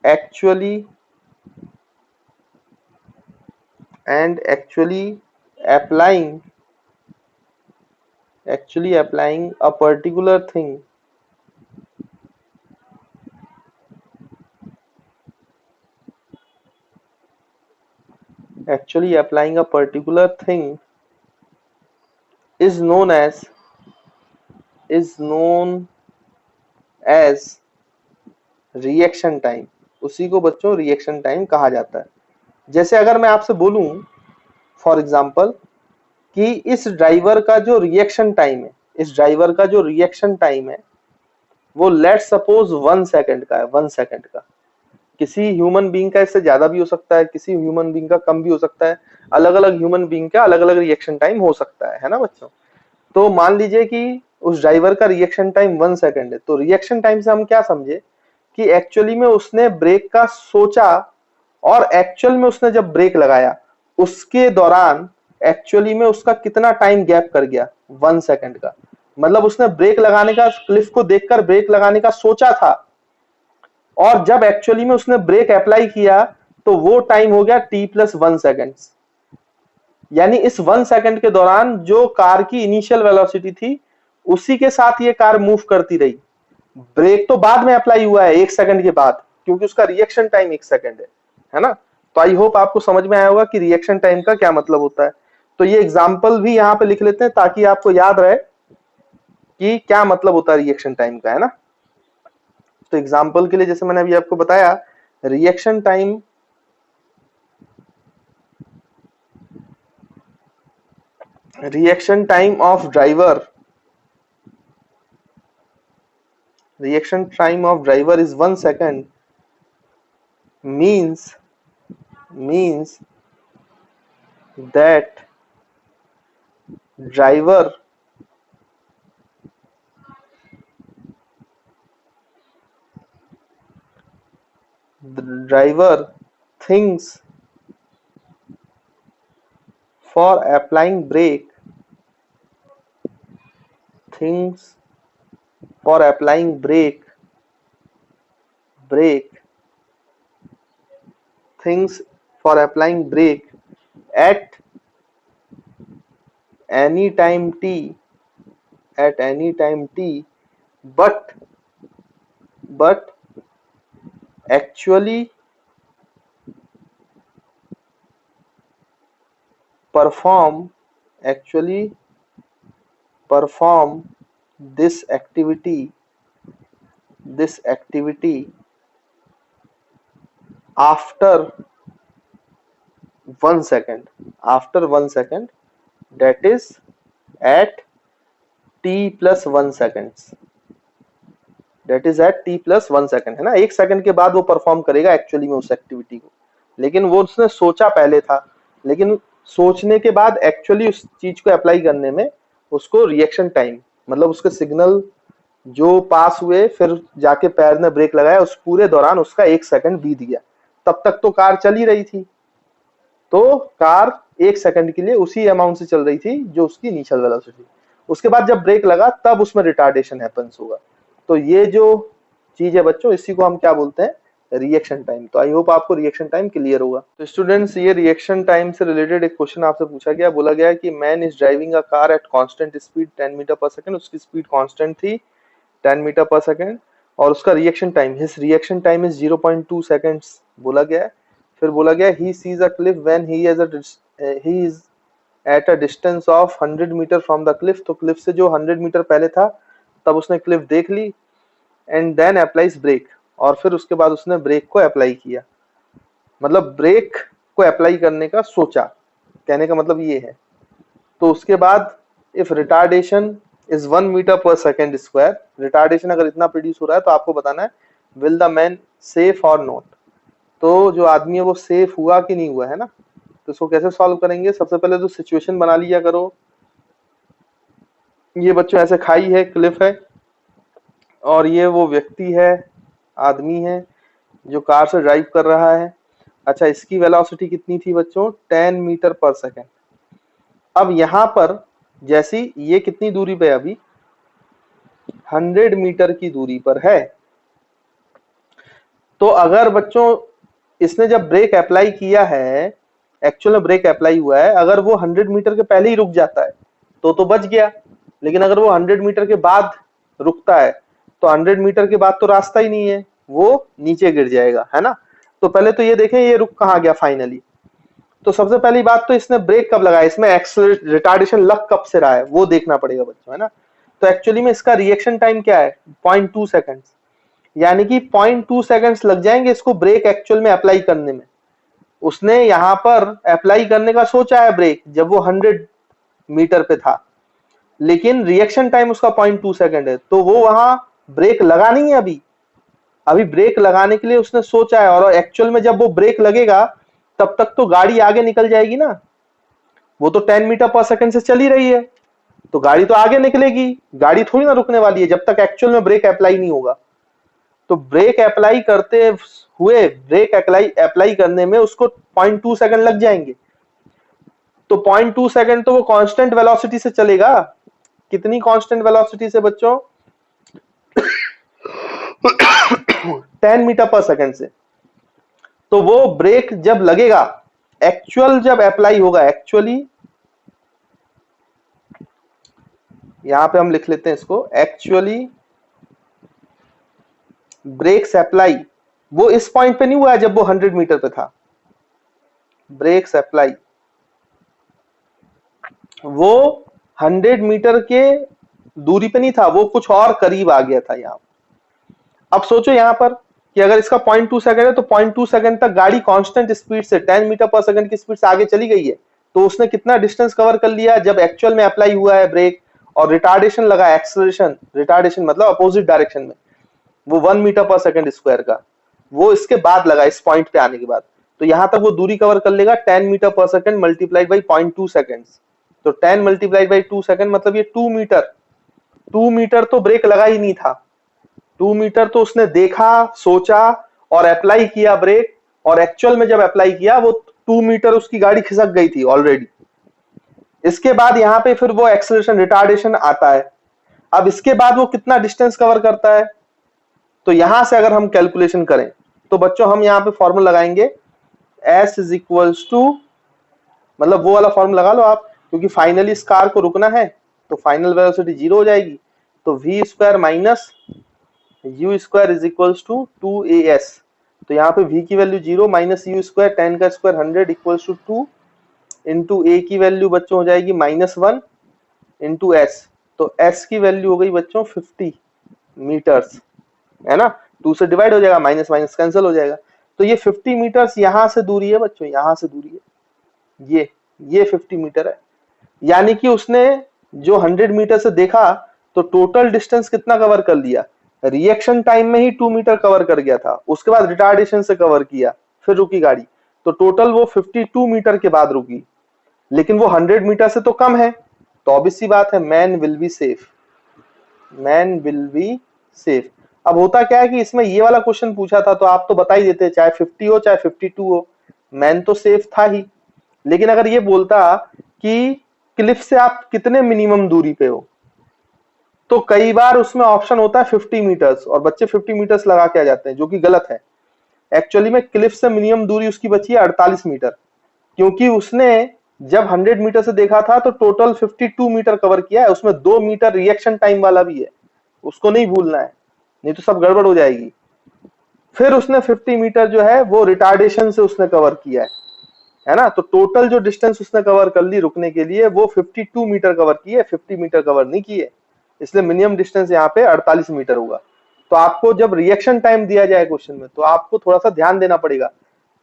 actually applying a particular thing is known as reaction time. उसी को बच्चों रिएक्शन टाइम कहा जाता है। जैसे अगर मैं आपसे बोलूं फॉर एग्जांपल कि इस ड्राइवर का जो रिएक्शन टाइम है वो लेट सपोज 1 सेकंड का है, 1 सेकंड का। किसी ह्यूमन बीइंग का इससे ज्यादा भी हो सकता है, किसी ह्यूमन बीइंग का कम भी हो सकता है, अलग अलग ह्यूमन बीइंग का अलग अलग रिएक्शन टाइम हो सकता है ना बच्चों। तो मान लीजिए कि उस ड्राइवर का रिएक्शन टाइम 1 सेकंड है, तो रिएक्शन टाइम से हम क्या समझे कि एक्चुअली में उसने ब्रेक का सोचा और एक्चुअल में उसने जब ब्रेक लगाया उसके दौरान एक्चुअली में उसका कितना टाइम गैप कर गया, 1 सेकंड का। मतलब उसने ब्रेक लगाने का, क्लिफ को देखकर ब्रेक लगाने का सोचा था और जब एक्चुअली में उसने ब्रेक अप्लाई किया तो वो टाइम हो गया t+1 सेकंड। यानी इस 1 सेकंड के दौरान जो कार की इनिशियल वेलोसिटी थी उसी के साथ ये कार मूव करती रही। ब्रेक तो बाद में अप्लाई हुआ है 1 सेकंड के बाद, क्योंकि उसका रिएक्शन टाइम 1 सेकंड है ना। तो आई होप आपको समझ में आया होगा कि रिएक्शन टाइम का क्या मतलब होता है। तो ये एग्जांपल भी यहाँ पे लिख लेते हैं ताकि आपको याद रहे कि क्या मतलब होता है रिएक्शन टाइम का, है ना। तो एग्जांपल के लिए जैसे मैंने अभी आपको बताया, reaction time of driver is 1 second means that driver thinks for applying brake at any time t but actually perform this activity after 1 second, that is at t+1 seconds, है ना। 1 सेकंड के बाद वो परफॉर्म करेगा actually में उस activity को, लेकिन वो उसने सोचा पहले था, लेकिन सोचने के बाद एक्चुअली उस चीज को अप्लाई करने में उसको रिएक्शन टाइम, मतलब उसके सिग्नल जो पास हुए फिर जाके पैर ने ब्रेक लगाया, उस पूरे दौरान उसका 1 सेकंड बीत गया। तब तक तो कार चल ही रही थी, तो कार 1 सेकंड के लिए उसी अमाउंट से चल रही थी जो उसकी इनिशियल वेलोसिटी। उसके बाद जब ब्रेक लगा तब उसमें रिटार्डेशन हैपेंस होगा। तो ये जो चीज है बच्चों, इसी को हम क्या बोलते हैं, रिएक्शन टाइम। तो आई होप आपको रिएक्शन टाइम क्लियर होगा। तो स्टूडेंट्स, ये रिएक्शन टाइम से रिलेटेड एक क्वेश्चन आपसे पूछा गया, बोला गया कि man is driving a car at constant speed 10 metre per second. उसकी स्पीड कांस्टेंट थी 10 मीटर पर सेकंड और उसका reaction time, his reaction time is 0.2 seconds बोला गया है। फिर बोला गया he sees a cliff when he is at a distance of 100 metre from the cliff। तो क्लिफ से जो 100 मीटर पहले था तब उसने क्लिफ देख ली, एंड देन अप्लाइज ब्रेक, और फिर उसके बाद उसने ब्रेक को अप्लाई किया। मतलब ब्रेक को अप्लाई करने का सोचा, कहने का मतलब ये है। तो उसके बाद if retardation is 1 metre per second square, retardation अगर इतना प्रोड्यूस हो रहा है तो आपको बताना है विल द मैन सेफ और नॉट। तो जो आदमी है वो सेफ हुआ कि नहीं हुआ, है ना। तो इसको कैसे सॉल्व करेंगे, सबसे पहले तो सिचुएशन बना लिया करो। ये बच्चों ऐसे खाई है, क्लिफ है, और ये वो व्यक्ति है, आदमी है जो कार से ड्राइव कर रहा है। अच्छा, इसकी वेलोसिटी कितनी थी बच्चों? 10 मीटर पर सेकेंड। अब यहां पर जैसी ये कितनी दूरी पे है अभी? 100 मीटर की दूरी पर है। तो अगर बच्चों इसने जब ब्रेक अप्लाई किया है, एक्चुअल में ब्रेक अप्लाई हुआ है, अगर वो 100 मीटर के पहले ही रुक जाता है तो बच गया। लेकिन अगर वो 100 मीटर के बाद रुकता है तो 100 मीटर के बाद तो रास्ता ही नहीं है, वो नीचे गिर जाएगा, है ना। तो पहले तो ये देखें ये रुक कहाँ गया फाइनली। तो सबसे पहली बात तो इसने ब्रेक कब लगाया, इसमें एक्सेलरेशन रिटार्डेशन लग कब से रहा है वो देखना पड़ेगा बच्चों, है ना। तो एक्चुअली में इसका रिएक्शन टाइम क्या है? 0.2 सेकंड्स, यानी कि 0.2 सेकंड्स लग जाएंगे इसको ब्रेक एक्चुअल में अप्लाई करने में। उसने यहां पर अप्लाई करने का सोचा है ब्रेक जब वो 100 मीटर पे था, लेकिन रिएक्शन टाइम उसका 0.2 सेकंड है, तो वो वहां ब्रेक लगा नहीं है अभी। अभी ब्रेक लगाने के लिए उसने सोचा है, और एक्चुअल में जब वो ब्रेक लगेगा तब तक तो गाड़ी आगे निकल जाएगी ना। वो तो 10 मीटर पर सेकंड से चली रही है, तो गाड़ी तो आगे निकलेगी, गाड़ी थोड़ी ना रुकने वाली है जब तक एक्चुअल में ब्रेक अप्लाई नहीं होगा। तो ब्रेक अप्लाई करते हुए ब्रेक अप्लाई करने में उसको 0.2 सेकंड लग जाएंगे। तो 0.2 सेकंड तो वो कांस्टेंट वेलोसिटी से चलेगा। कितनी कांस्टेंट वेलोसिटी से बच्चों? 10 मीटर पर सेकंड से। तो वो ब्रेक जब लगेगा, एक्चुअल जब अप्लाई होगा, एक्चुअली यहां पे हम लिख लेते हैं इसको, एक्चुअली ब्रेक्स अप्लाई वो इस पॉइंट पे नहीं हुआ है जब वो 100 मीटर पे था। ब्रेक्स अप्लाई वो 100 मीटर के दूरी पे नहीं था, वो कुछ और करीब आ गया था यहां। अब सोचो यहां पर कि अगर इसका 0.2 सेकंड है तो 0.2 सेकंड तक गाड़ी कांस्टेंट स्पीड से 10 मीटर पर सेकंड की स्पीड से आगे चली गई है, तो उसने कितना डिस्टेंस कवर कर लिया जब एक्चुअल में अप्लाई हुआ है ब्रेक, और रिटार्डेशन लगा, एक्सेलरेशन, रिटार्डेशन मतलब अपोजिट डायरेक्शन में, वो 1 मीटर पर सेकंड स्क्वायर का, वो इसके बाद लगा, इस पॉइंट पे आने के बाद। तो यहां तक वो दूरी कवर कर लेगा 10 metre per second multiplied by 0.2 seconds. तो 10 मल्टीप्लाइड बाई 2 सेकंड मतलब ये 2 मीटर। 2 मीटर तो ब्रेक लगा ही नहीं था, 2 मीटर तो उसने देखा, सोचा और अप्लाई किया ब्रेक, और एक्चुअल में जब अप्लाई किया वो 2 मीटर उसकी गाड़ी खिसक गई थी ऑलरेडी। इसके बाद यहाँ पे फिर वो एक्सेलरेशन रिटार्डेशन आता है। अब इसके बाद वो कितना डिस्टेंस कवर करता है, तो यहां से अगर हम कैलकुलेशन करें तो बच्चों हम यहाँ पे फॉर्मूला लगाएंगे, S इज इक्वल्स टू, मतलब वो वाला फॉर्मूला लगा लो आप, क्योंकि फाइनली इस कार को रुकना है तो फाइनल वेलोसिटी 0 हो जाएगी। तो v square minus u square is equals to 2as। तो यहाँ पे v की वैल्यू 0 माइनस u स्क्वायर 10 का square 100 equals to 2 into a की वैल्यू बच्चों हो जाएगी -1 इंटू s। तो s की वैल्यू हो गई बच्चों 50 मीटर्स, है ना। 2 से डिवाइड हो जाएगा, माइनस माइनस कैंसिल हो जाएगा। तो ये 50 मीटर्स यहां से दूरी है बच्चों, यहां से दूरी है ये 50 मीटर है। यानी कि उसने जो 100 मीटर से देखा तो टोटल डिस्टेंस कितना कवर कर लिया, रिएक्शन टाइम में ही 2 मीटर कवर कर गया था, उसके बाद रिटार्डेशन से कवर किया, फिर रुकी गाड़ी, तो टोटल वो 52 मीटर के बाद रुकी। लेकिन वो 100 मीटर से तो कम है, तो ऑब्वियस सी बात है man will be safe, man will be safe. अब होता क्या है कि इसमें ये वाला क्वेश्चन पूछा था तो आप तो बता ही देते, चाहे 50 हो चाहे 52 हो, मैन तो सेफ था ही। लेकिन अगर ये बोलता कि क्लिफ से आप कितने मिनिमम दूरी पे हो, तो कई बार उसमें ऑप्शन होता है 50 मीटर्स, और बच्चे 50 मीटर्स लगा के आ जाते हैं, जो कि गलत है। एक्चुअली में क्लिफ से मिनिमम दूरी उसकी बची है 48 मीटर, क्योंकि उसने जब 100 मीटर से देखा था तो टोटल 52 मीटर कवर किया है, उसमें 2 मीटर रिएक्शन टाइम वाला भी है, उसको नहीं भूलना है, नहीं तो सब गड़बड़ हो जाएगी। फिर उसने 50 मीटर जो है वो रिटार्डेशन से उसने कवर किया है ना। तो टोटल जो डिस्टेंस उसने कवर कर ली रुकने के लिए वो 52 मीटर कवर की है, 50 मीटर कवर नहीं की है, इसलिए मिनिमम डिस्टेंस यहाँ पे 48 मीटर होगा। तो आपको जब रिएक्शन टाइम दिया जाए क्वेश्चन में तो आपको थोड़ा सा ध्यान देना पड़ेगा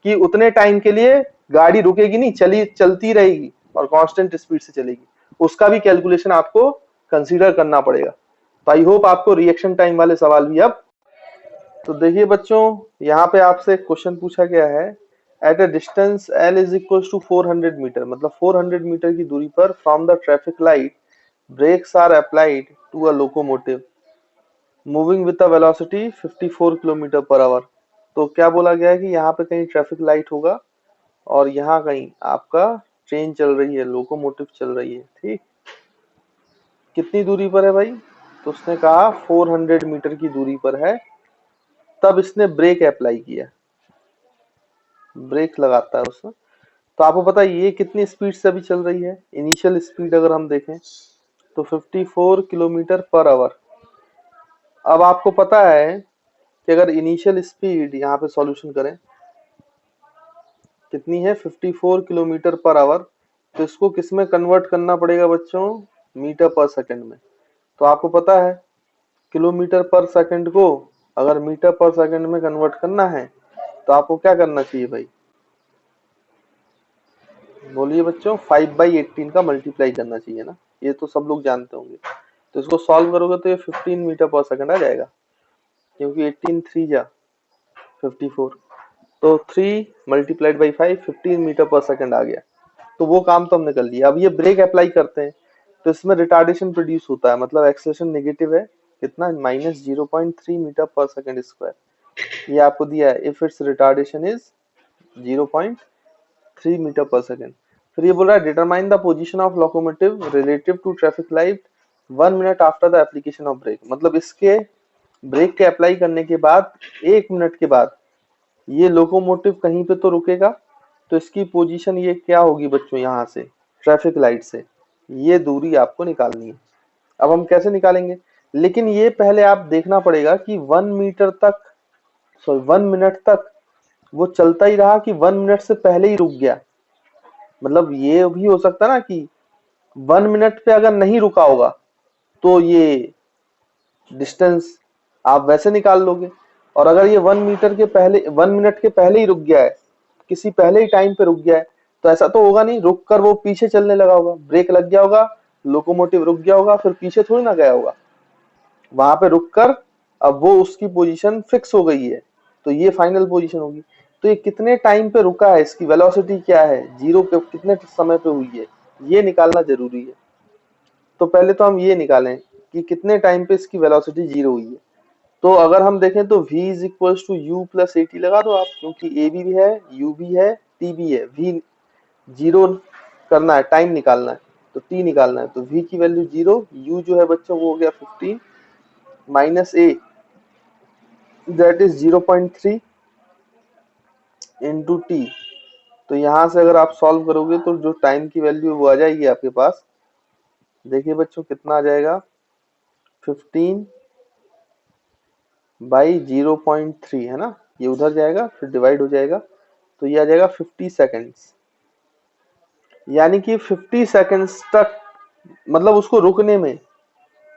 कि उतने टाइम के लिए गाड़ी रुकेगी नहीं, चलती रहेगी और कांस्टेंट स्पीड से चलेगी, उसका भी कैलकुलेशन आपको कंसीडर करना पड़ेगा। तो आई होप आपको रिएक्शन टाइम वाले सवाल भी अब। तो देखिए बच्चों, यहाँ पे आपसे क्वेश्चन पूछा गया है, at a distance L is equal to 400 metre, मतलब 400 मीटर की दूरी पर from the traffic light brakes are applied to a locomotive moving with a velocity 54 kilometre per hour. तो क्या बोला गया है कि यहाँ पे कहीं ट्रैफिक लाइट होगा और यहाँ कहीं आपका ट्रेन चल रही है, लोकोमोटिव चल रही है, ठीक। कितनी दूरी पर है भाई? तो उसने कहा 400 मीटर की दूरी पर है। तब इसने ब्रेक अप्लाई किया, ब्रेक लगाता है उसने। तो आपको पता है ये कितनी स्पीड से अभी चल रही है? इनिशियल स्पीड अगर हम देखें तो 54 किलोमीटर पर आवर। अब आपको पता है कि अगर इनिशियल स्पीड यहाँ पे सॉल्यूशन करें कितनी है, 54 किलोमीटर पर आवर, तो इसको किस में कन्वर्ट करना पड़ेगा बच्चों? मीटर पर सेकंड में। तो आपको पता है किलोमीटर पर सेकंड को अगर मीटर पर सेकंड में कन्वर्ट करना है तो आपको क्या करना चाहिए भाई? बोलिए बच्चों, 5/18 का मल्टीप्लाई करना चाहिए ना, ये तो सब लोग जानते होंगे। तो इसको सॉल्व करोगे तो ये 15 मीटर पर सेकंड आ जाएगा, क्योंकि 18 3 जा 54, तो 3 multiplied by 5 15 metre per second आ गया। तो वो काम तो हमने कर लिया। अब ये ब्रेक अप्लाई करते हैं तो इसमें रिटार्डेशन प्रोड्यूस होता है, मतलब एक्सेलरेशन नेगेटिव है, कितना? -0.3 मीटर पर सेकंड स्क्वायर। ये आपको दिया है if it's retardation is 0.3 metre per second. फिर ये बोल रहा है determine the position of locomotive relative to traffic light 1 minute after the application of brake. मतलब इसके ब्रेक के अप्लाई करने के बाद 1 मिनट के बाद ये लोकोमोटिव कहीं पे तो रुकेगा, तो इसकी पोजीशन ये क्या होगी बच्चों? यहाँ से ट्रैफिक लाइट से ये दूरी आपको निकालनी है। अब हम कैसे निकालेंगे? लेकिन ये पहले आप देखना पड़ेगा कि 1 मिनट तक वो चलता ही रहा कि 1 मिनट से पहले ही रुक गया। मतलब ये भी हो सकता है ना कि 1 मिनट पे अगर नहीं रुका होगा तो ये डिस्टेंस आप वैसे निकाल लोगे, और अगर ये 1 मिनट के पहले ही रुक गया है, किसी पहले ही टाइम पे रुक गया है, तो ऐसा तो होगा नहीं रुक कर वो पीछे चलने लगा होगा, ब्रेक लग गया होगा, लोकोमोटिव रुक गया होगा, फिर पीछे थोड़ी ना गया होगा। वहां पे रुक कर अब वो उसकी पोजीशन फिक्स हो गई है, तो ये फाइनल पोजीशन होगी। तो ये कितने टाइम पे रुका है, इसकी वेलोसिटी क्या है, जीरो पे कितने समय पे हुई है, ये निकालना जरूरी है। तो पहले तो हम ये निकालें कि कितने टाइम पे इसकी वेलोसिटी जीरो हुई है। तो अगर हम देखें तो v is equal to u plus a t लगा दो आप, क्योंकि ए भी है, यू भी है, टी भी है। v जीरो करना है, टाइम निकालना है, तो t निकालना है, तो v की वैल्यू जीरो, u जो है बच्चों वो हो गया 15 minus a that is 0.3 into t. तो यहाँ से अगर आप सॉल्व करोगे तो जो टाइम की वैल्यू वो आ जाएगी आपके पास। देखिए बच्चों कितना आ जाएगा, 15 बाई 0.3 है ना, ये उधर जाएगा फिर डिवाइड हो जाएगा, तो ये आ जाएगा 50 सेकेंड्स। यानी कि 50 सेकेंड्स तक, मतलब उसको रुकने में,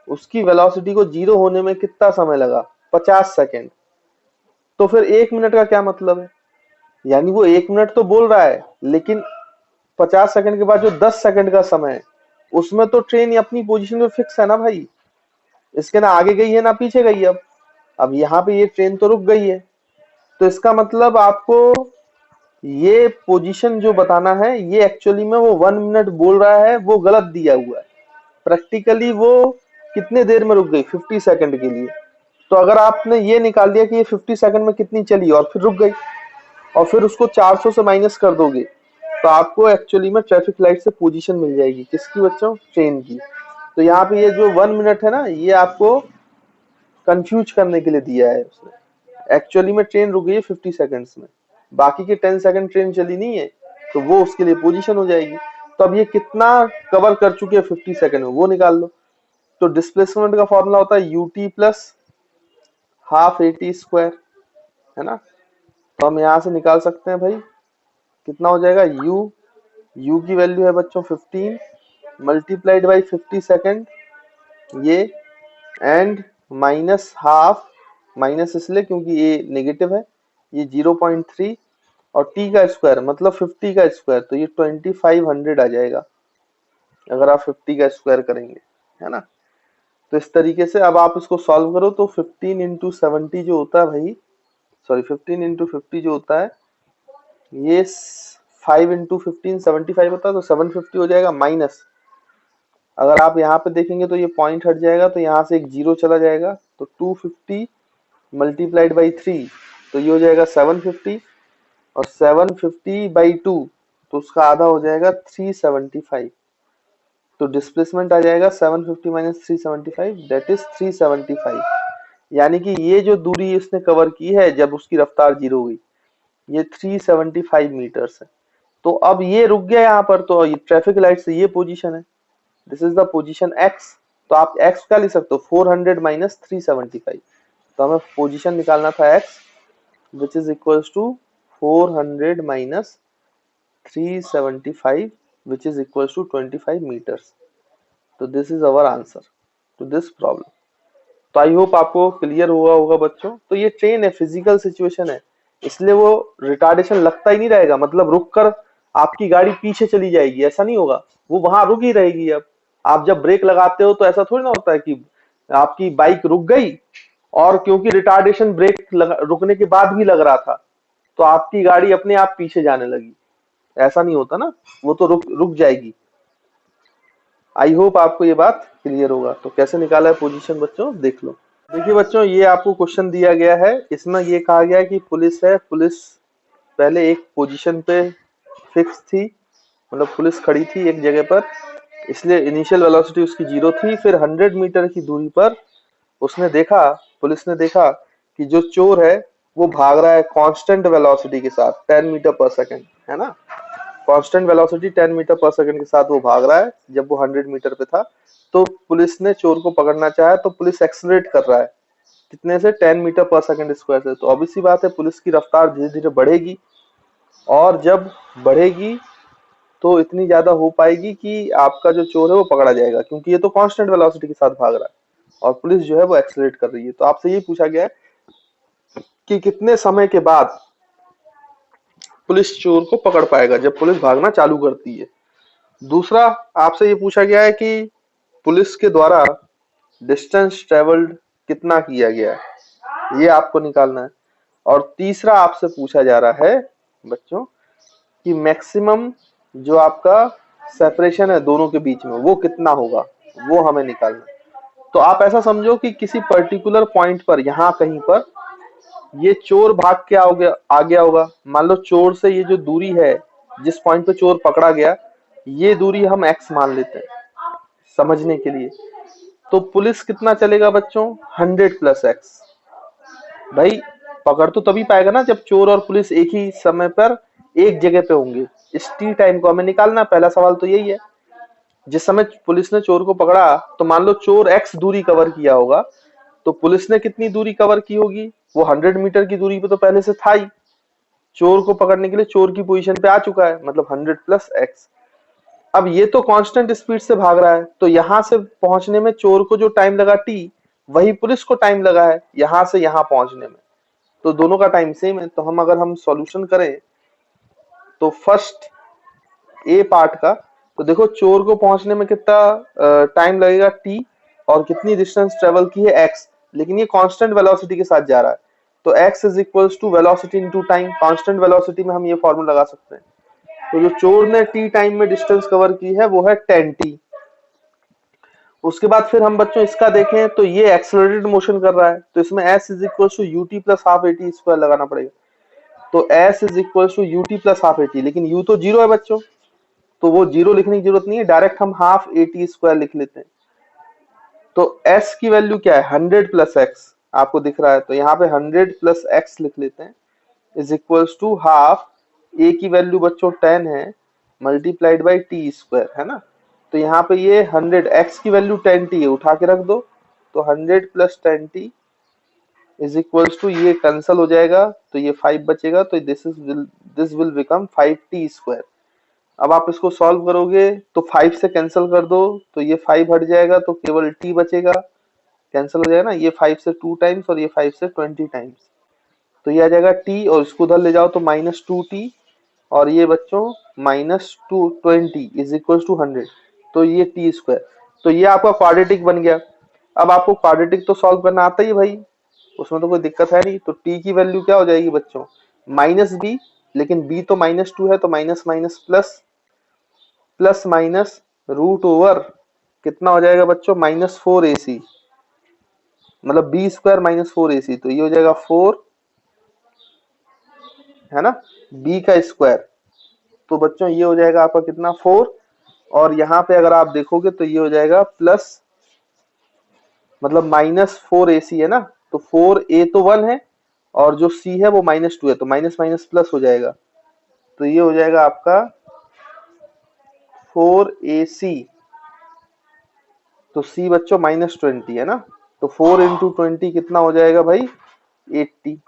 उसकी वेलोसिटी को जीरो होने में कितना समय लगा? 50 सेकेंड। तो फिर 1 मिनट का क्या मतलब है? यानी वो 1 मिनट तो बोल रहा है, लेकिन 50 सेकंड के बाद जो 10 सेकंड का समय है उसमें तो ट्रेन अपनी पोजीशन पे फिक्स है ना भाई, इसके ना आगे गई है ना पीछे गई है। अब यहाँ पे ये ट्रेन तो रुक गई है, तो इसका मतलब आपको ये पोजीशन जो बताना है, ये एक्चुअली में वो 1 मिनट बोल रहा है वो गलत दिया हुआ है। प्रैक्टिकली वो कितने देर में रुक गई? 50 सेकंड के लिए। तो अगर आपने ये निकाल दिया कि ये 50 सेकंड में कितनी चली और फिर रुक गई, और फिर उसको 400 से माइनस कर दोगे, तो आपको एक्चुअली में ट्रैफिक लाइट से पोजीशन मिल जाएगी, किसकी बच्चों? ट्रेन की। तो यहाँ पे ये जो 1 मिनट है ना, ये आपको कंफ्यूज करने के लिए दिया है उसने। एक्चुअली में ट्रेन रुक गई है 50 सेकंड्स में, बाकी के 10 सेकंड ट्रेन चली नहीं है, तो वो उसके लिए पोजीशन हो जाएगी। तो अब ये कितना कवर कर चुके हैं 50 सेकंड में, वो निकाल लो। तो डिस्प्लेसमेंट का फॉर्मूला होता है UT plus half a t square, है ना। तो हम यहाँ से निकाल सकते हैं भाई, कितना हो जाएगा, u की वैल्यू है बच्चों 15 मल्टीप्लाइड बाई 50 सेकेंड, ये एंड माइनस हाफ, माइनस इसलिए क्योंकि ये नेगेटिव है, ये 0.3 और t का स्क्वायर मतलब 50 का स्क्वायर, तो ये 2500 आ जाएगा अगर आप 50 का स्क्वायर करेंगे, है ना। तो इस तरीके से अब आप इसको सॉल्व करो तो 15 इंटू 70 जो होता है भाई, सॉरी 15 इंटू 50 जो होता है, ये 5 इंटू 15 75 होता है, तो 750 हो जाएगा माइनस। अगर आप यहाँ पे देखेंगे तो ये पॉइंट हट जाएगा, तो यहाँ से एक जीरो चला जाएगा, तो 250 मल्टीप्लाइड बाई 3, तो ये हो जाएगा 750 और 750/2 तो उसका आधा हो जाएगा 375। तो डिस्प्लेसमेंट आ जाएगा 750 माइनस 375 दैट इज 375। यानी कि ये जो दूरी इसने कवर की है जब उसकी रफ्तार जीरो हुई ये 375 मीटर्स है। तो अब ये रुक गया यहाँ पर, तो ये ट्रैफिक लाइट से ये पोजीशन है, this is the position x। तो आप x क्या लिख सकते हो 400 माइनस 375। तो हमें पोजीशन निकालना था x which is equals to 400 minus 375 which is equals to 25 meters। तो this is our answer to this problem. तो आई होप आपको क्लियर हुआ होगा बच्चों। तो ये ट्रेन है, फिजिकल सिचुएशन है, इसलिए वो रिटार्डेशन लगता ही नहीं रहेगा, मतलब रुक कर आपकी गाड़ी पीछे चली जाएगी ऐसा नहीं होगा, वो वहां रुक ही रहेगी। अब आप जब ब्रेक लगाते हो तो ऐसा थोड़ी ना होता है कि आपकी बाइक रुक गई और क्योंकि रिटार्डेशन ब्रेक रुकने के बाद भी लग रहा था तो आपकी गाड़ी अपने आप पीछे जाने लगी, ऐसा नहीं होता ना, वो तो रुक रुक जाएगी। आई होप आपको ये बात क्लियर होगा। तो कैसे निकाला है पोजीशन बच्चों देख लो। देखिए बच्चों ये आपको क्वेश्चन दिया गया है, इसमें ये कहा गया है कि पुलिस है, पुलिस पहले एक पोजीशन पे फिक्स थी, मतलब पुलिस खड़ी थी एक जगह पर, इसलिए इनिशियल वेलोसिटी उसकी 0 थी। फिर 100 मीटर की दूरी पर उसने देखा, पुलिस ने देखा कि जो चोर है वो भाग रहा है कांस्टेंट वेलोसिटी के साथ 10 मीटर पर सेकंड, है ना, constant velocity 10 metre per second के साथ वो भाग रहा है। जब वो 100 मीटर पे था तो पुलिस ने चोर को पकड़ना चाहा, तो पुलिस एक्सेलरेट कर रहा है कितने से 10 मीटर पर सेकंड स्क्वायर से। तो ऑब्वियस सी बात है पुलिस की रफ्तार धीरे धीरे बढ़ेगी, और जब बढ़ेगी तो इतनी ज्यादा हो पाएगी कि आपका जो चोर है वो पकड़ा जाएगा, क्योंकि ये तो कांस्टेंट वेलोसिटी के साथ भाग रहा है और पुलिस जो है वो एक्सेलरेट कर रही है। तो आपसे ये पूछा गया है कि कितने समय के बाद पुलिस चोर को पकड़ पाएगा जब पुलिस भागना चालू करती है। दूसरा आपसे ये पूछा गया है कि पुलिस के द्वारा डिस्टेंस ट्रेवल्ड कितना किया गया है, ये आपको निकालना है। और तीसरा आपसे पूछा जा रहा है बच्चों कि मैक्सिमम जो आपका सेपरेशन है दोनों के बीच में वो कितना होगा, वो हमें निकालना है। तो आप ऐसा समझो कि किसी पर्टिकुलर पॉइंट पर यहाँ कहीं पर ये चोर भाग के आ गया होगा। मान लो चोर से ये जो दूरी है, जिस पॉइंट पे चोर पकड़ा गया, ये दूरी हम x मान लेते हैं समझने के लिए। तो पुलिस कितना चलेगा बच्चों 100 प्लस x। भाई पकड़ तो तभी पाएगा ना जब चोर और पुलिस एक ही समय पर एक जगह पे होंगे। इस टी टाइम को हमें निकालना, पहला सवाल तो यही है। जिस समय पुलिस ने चोर को पकड़ा तो मान लो चोर x दूरी कवर किया होगा, तो पुलिस ने कितनी दूरी कवर की होगी, वो 100 मीटर की दूरी पे तो पहले से था ही, चोर को पकड़ने के लिए चोर की पोजीशन पे आ चुका है, मतलब 100 प्लस x। अब ये तो कांस्टेंट स्पीड से भाग रहा है, तो यहां से पहुंचने में चोर को जो टाइम लगा t, वही पुलिस को टाइम लगा है यहां से यहां पहुंचने में, तो दोनों का टाइम सेम है। तो अगर हम सॉल्यूशन करें तो फर्स्ट ए पार्ट का, तो देखो चोर को पहुंचने में कितना टाइम लगेगा t, और कितनी डिस्टेंस ट्रेवल की है x, लेकिन ये कांस्टेंट वेलोसिटी के साथ जा रहा है, तो x is equals to velocity into time. Constant velocity में हम ये फॉर्मूला लगा सकते हैं। तो जो चोर ने t टाइम में डिस्टेंस कवर की है वो है 10t। उसके बाद फिर हम बच्चों इसका देखें तो ये एक्सेलरेटेड मोशन कर रहा है, तो इसमें s is equals to ut plus half at square लगाना पड़ेगा। तो s is equals to ut plus half at, लेकिन u तो जीरो है बच्चों, तो वो जीरो लिखने की जरूरत नहीं है, डायरेक्ट हम हाफ at स्क्वायर लिख लेते हैं। तो s की वैल्यू क्या है 100 प्लस x, आपको दिख रहा है, तो यहाँ पे 100 प्लस x लिख लेते हैं is equals to half, a की वैल्यू बच्चों 10 है, मल्टीप्लाइड बाई टी स्क्वायर, है ना। तो यहाँ पे ये 100, x की वैल्यू 10t है, उठा के रख दो, तो 100 plus 10t is equals to, ये कैंसिल हो जाएगा तो ये 5 बचेगा, तो this will become 5t square. अब आप इसको सॉल्व करोगे तो 5 से कैंसिल कर दो, तो ये 5 हट जाएगा, तो केवल t बचेगा, कैंसिल हो जाएगा ना, ये 5 से 2 टाइम्स और ये 5 से 20 टाइम्स, तो ये आ जाएगा t, और इसको उधर ले जाओ तो -2t, और ये बच्चों -220 इज इक्वल टू 100, तो ये टी स्क्वायर। तो ये आपका क्वाड्रेटिक बन गया। अब आपको क्वाड्रेटिक तो सॉल्व करना आता ही भाई, उसमें तो कोई दिक्कत है नहीं। तो t की वैल्यू क्या हो जाएगी बच्चों -b, लेकिन b तो -2 है, तो minus minus plus, plus minus root over कितना हो जाएगा बच्चों -4ac, मतलब b स्क्वायर -4ac, तो ये हो जाएगा 4 है ना, b का स्क्वायर। तो बच्चों ये हो जाएगा आपका कितना 4, और यहाँ पे अगर आप देखोगे तो ये हो जाएगा प्लस, मतलब -4ac है ना, तो 4a तो 1 है और जो c है वो -2 है, तो माइनस माइनस प्लस हो जाएगा। तो ये हो जाएगा आपका 4ac, तो c बच्चों -20 है ना, तो 4 इंटू 20 कितना हो जाएगा भाई 80,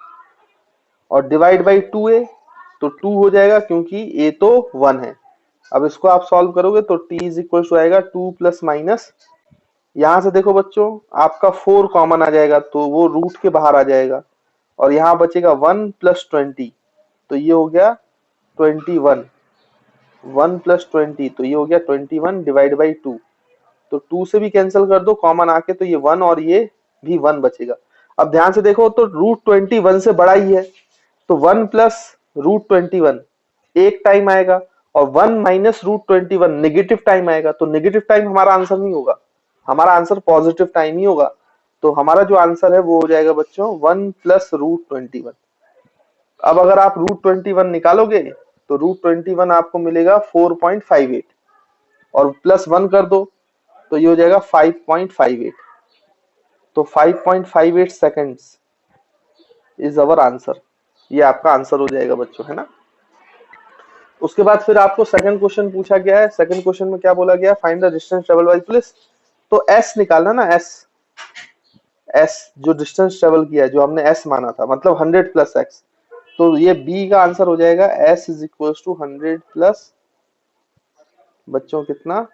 और डिवाइड बाई 2a, तो 2 हो जाएगा क्योंकि a तो 1 है। अब इसको आप सॉल्व करोगे तो t इज इक्वल टू आएगा 2 प्लस माइनस, यहां से देखो बच्चों आपका 4 कॉमन आ जाएगा तो वो रूट के बाहर आ जाएगा, और यहाँ बचेगा 1 प्लस 20, तो ये हो गया 21, 1 प्लस 20 तो ये हो गया 21 डिवाइड बाई 2, तो 2 से भी कैंसिल कर दो कॉमन आके, तो ये 1 और ये भी 1 बचेगा। अब ध्यान से देखो तो √21 से बड़ा ही है, तो 1 प्लस √21 एक टाइम आएगा, और 1 माइनस √21 नेगेटिव टाइम आएगा, तो नेगेटिव टाइम हमारा आंसर नहीं होगा, हमारा आंसर पॉजिटिव टाइम ही होगा। तो हमारा जो आंसर है वो हो जाएगा बच्चों 1 प्लस √21। अब अगर आप √21 निकालोगे तो √21 आपको मिलेगा 4.58, और प्लस 1 कर दो तो ये हो जाएगा 5.58, तो 5.58 सेकेंड्स इज अवर आंसर, ये आपका आंसर हो जाएगा बच्चों, है ना। उसके बाद फिर आपको सेकंड क्वेश्चन पूछा गया है, सेकंड क्वेश्चन में क्या बोला गया, find the distance travel by police, तो एस निकालना ना, एस जो डिस्टेंस ट्रेवल किया है, जो हमने एस माना था, मतलब 100 प्लस एक्स, तो ये बी का आंसर हो जाएगा s is equal to 100 plus बच्चों कितना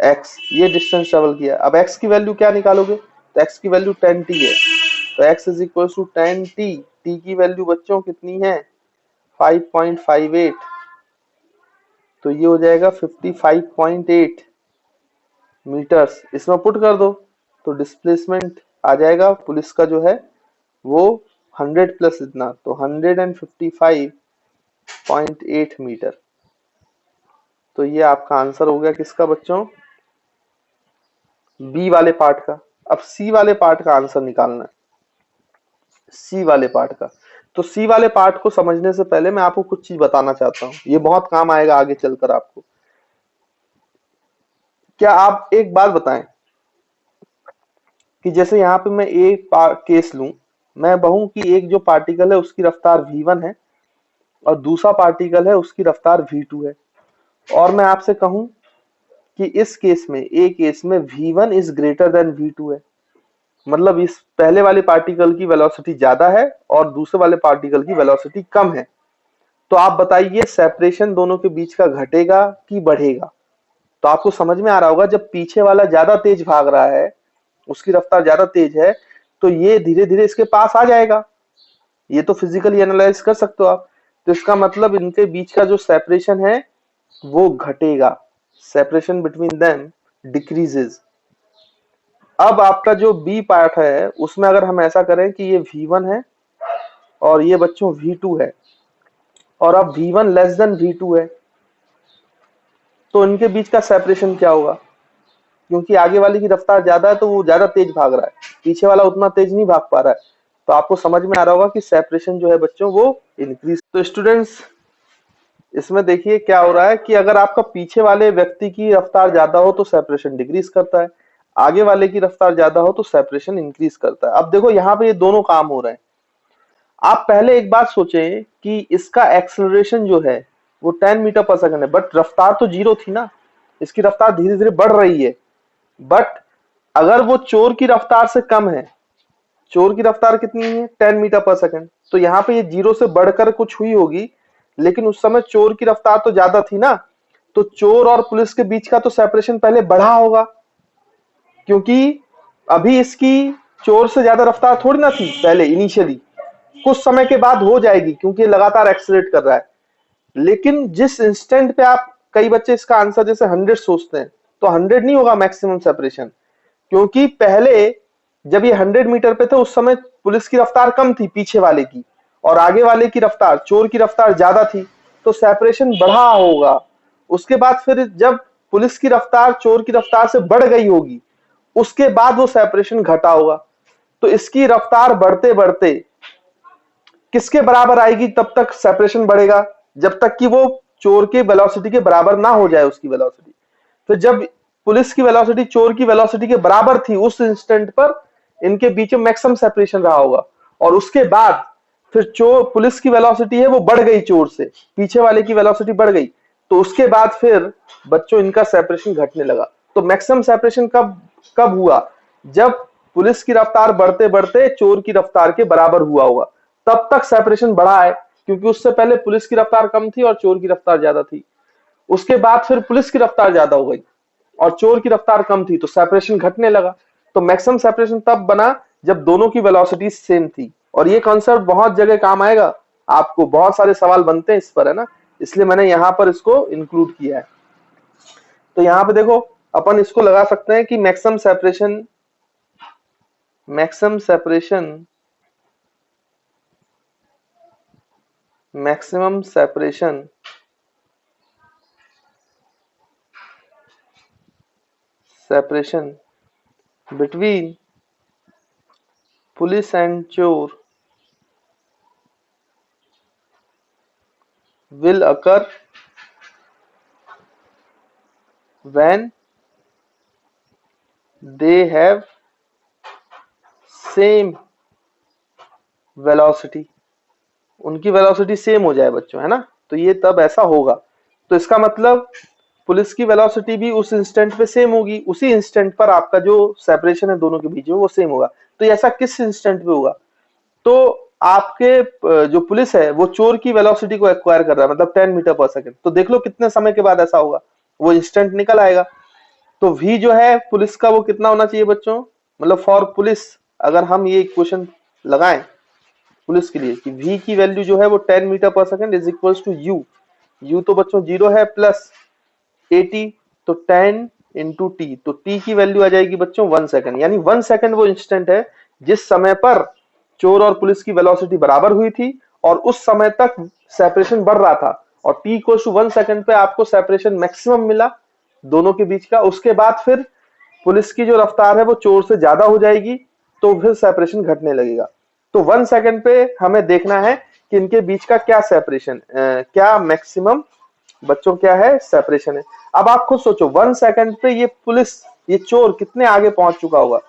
एक्स, ये डिस्टेंस ट्रेवल किया। अब एक्स की वैल्यू क्या निकालोगे, तो एक्स की वैल्यू 10t है, तो x is equal to 10t, t की वैल्यू बच्चों कितनी है 5.58, तो ये हो जाएगा 55.8 मीटर्स, इसमें पुट कर दो तो डिस्प्लेसमेंट आ जाएगा पुलिस का जो है वो 100 प्लस इतना, तो 155.8 मीटर। तो ये आपका आंसर हो गया किसका बच्चों, बी वाले पार्ट का। अब सी वाले पार्ट का आंसर निकालना है, सी वाले पार्ट का। तो सी वाले पार्ट को समझने से पहले मैं आपको कुछ चीज बताना चाहता हूँ, ये बहुत काम आएगा आगे चलकर आपको। क्या आप एक बात बताएं कि जैसे यहाँ पे मैं एक केस लूं, मैं कहूं कि एक जो पार्टिकल है उसकी रफ्तार v1 है और दूसरा पार्टिकल है उसकी रफ्तार v2 है, और मैं आपसे कहूं कि इस केस में ए केस में v1 is greater than v2 है, मतलब इस पहले वाले पार्टिकल की वेलोसिटी ज्यादा है और दूसरे वाले पार्टिकल की वेलोसिटी कम है, तो आप बताइए सेपरेशन दोनों के बीच का घटेगा कि बढ़ेगा। तो आपको समझ में आ रहा होगा जब पीछे वाला ज्यादा तेज भाग रहा है, उसकी रफ्तार ज्यादा तेज है, तो ये धीरे धीरे इसके पास आ जाएगा, ये तो फिजिकली एनालाइज कर सकते हो आप। तो इसका मतलब इनके बीच का जो सेपरेशन है वो घटेगा, सेपरेशन बिटवीन देम डिक्रीजेस। अब आपका जो बी पार्ट है उसमें अगर हम ऐसा करें कि ये v1 है और ये बच्चों v2 है, और अब v1 लेस देन v2 है, तो इनके बीच का सेपरेशन क्या होगा, क्योंकि आगे वाले की रफ्तार ज्यादा है तो वो ज्यादा तेज भाग रहा है, पीछे वाला उतना तेज नहीं भाग पा रहा है, तो आपको समझ में आ रहा होगा कि सेपरेशन जो है बच्चों वो इंक्रीज। तो स्टूडेंट्स इसमें देखिए क्या हो रहा है कि अगर आपका पीछे वाले व्यक्ति की रफ्तार ज्यादा हो तो सेपरेशन डिक्रीज करता है, आगे वाले की रफ्तार ज्यादा हो तो सेपरेशन इंक्रीज करता है। अब देखो यहाँ पे ये दोनों काम हो रहे हैं। आप पहले एक बात सोचें कि इसका एक्सेलरेशन जो है वो 10 मीटर पर सेकंड है, बट रफ्तार तो जीरो थी ना, इसकी रफ्तार धीरे धीरे बढ़ रही है। बट अगर वो चोर की रफ्तार से कम है, चोर की रफ्तार कितनी है 10 मीटर पर सेकंड, तो यहाँ पे ये जीरो से बढ़कर कुछ हुई होगी, लेकिन उस समय चोर की रफ्तार तो ज्यादा थी ना, तो चोर और पुलिस के बीच का तो सेपरेशन पहले बढ़ा होगा, क्योंकि अभी इसकी चोर से ज्यादा रफ्तार थोड़ी ना थी पहले इनिशियली, कुछ समय के बाद हो जाएगी क्योंकि लगातार एक्सेलरेट कर रहा है। लेकिन जिस इंस्टेंट पे आप, कई बच्चे इसका आंसर जैसे 100 सोचते हैं, तो 100 नहीं होगा मैक्सिमम सेपरेशन, क्योंकि पहले जब ये 100 मीटर पे थे उस समय पुलिस की रफ्तार कम थी पीछे वाले की, और आगे वाले की रफ्तार, चोर की रफ्तार ज्यादा थी, तो सेपरेशन बढ़ा होगा। उसके बाद फिर जब पुलिस की रफ्तार चोर की रफ्तार से बढ़ गई होगी, उसके बाद वो सेपरेशन घटा होगा। तो इसकी रफ्तार बढ़ते बढ़ते किसके बराबर आएगी तब तक सेपरेशन बढ़ेगा, जब तक कि वो चोर के वेलोसिटी के बराबर ना हो जाए उसकी वेलोसिटी। तो जब पुलिस की वेलोसिटी चोर की वेलोसिटी के बराबर थी उस इंस्टेंट पर इनके बीच में मैक्सिमम सेपरेशन रहा होगा। और उसके बाद फिर चोर पुलिस की वेलोसिटी है वो बढ़ गई, चोर से पीछे वाले की वेलोसिटी बढ़ गई, तो उसके बाद फिर बच्चों इनका सेपरेशन घटने लगा। तो मैक्सिमम सेपरेशन कब कब हुआ, जब पुलिस की रफ्तार बढ़ते बढ़ते चोर की रफ्तार के बराबर हुआ होगा, तब तक सेपरेशन बढ़ा है, क्योंकि उससे पहले पुलिस की रफ्तार कम थी और चोर की रफ्तार ज्यादा थी। उसके बाद फिर पुलिस की रफ्तार ज्यादा हो गई और चोर की रफ्तार कम थी, तो सेपरेशन घटने लगा। तो मैक्सिमम सेपरेशन तब बना जब दोनों की वेलोसिटी सेम थी। और ये कॉन्सेप्ट बहुत जगह काम आएगा, आपको बहुत सारे सवाल बनते हैं इस पर, है ना, इसलिए मैंने यहां पर इसको इंक्लूड किया है। तो यहां पे देखो अपन इसको लगा सकते हैं कि maximum separation between police and chore will occur when they have same velocity, उनकी वेलोसिटी सेम हो जाए बच्चों, है ना, तो ये तब ऐसा होगा। तो इसका मतलब पुलिस की वेलोसिटी भी उस इंस्टेंट पे सेम होगी, उसी इंस्टेंट पर आपका जो सेपरेशन है दोनों के बीच में वो सेम होगा। तो ये ऐसा किस इंस्टेंट पे होगा, तो आपके जो पुलिस है वो चोर की वेलोसिटी को एक्वायर कर रहा है, मतलब 10 मीटर पर सेकंड, तो देख लो कितने समय के बाद ऐसा होगा, वो इंस्टेंट निकल आएगा। तो v जो है पुलिस का वो कितना होना चाहिए बच्चों, मतलब फॉर पुलिस अगर हम ये इक्वेशन लगाएं पुलिस के लिए कि v की वैल्यू जो है वो 10 metre per second is equals to u तो बच्चों 0 है प्लस 80, तो 10 इंटू टी, तो t की वैल्यू आ जाएगी बच्चों 1 सेकंड, यानी 1 सेकंड वो इंस्टेंट है जिस समय पर चोर और पुलिस की वेलोसिटी बराबर हुई थी और उस समय तक सेपरेशन बढ़ रहा था, और t इक्वल्स टू 1 सेकंड पे आपको सेपरेशन मैक्सिमम मिला दोनों के बीच का। उसके बाद फिर पुलिस की जो रफ्तार है वो चोर से ज्यादा हो जाएगी, तो फिर सेपरेशन घटने लगेगा। तो 1 सेकंड पे हमें देखना है कि इनके बीच का क्या सेपरेशन, क्या मैक्सिमम बच्चों क्या है सेपरेशन है। अब आप खुद सोचो 1 सेकंड पे ये पुलिस ये चोर कितने आगे पहुंच चुका होगा।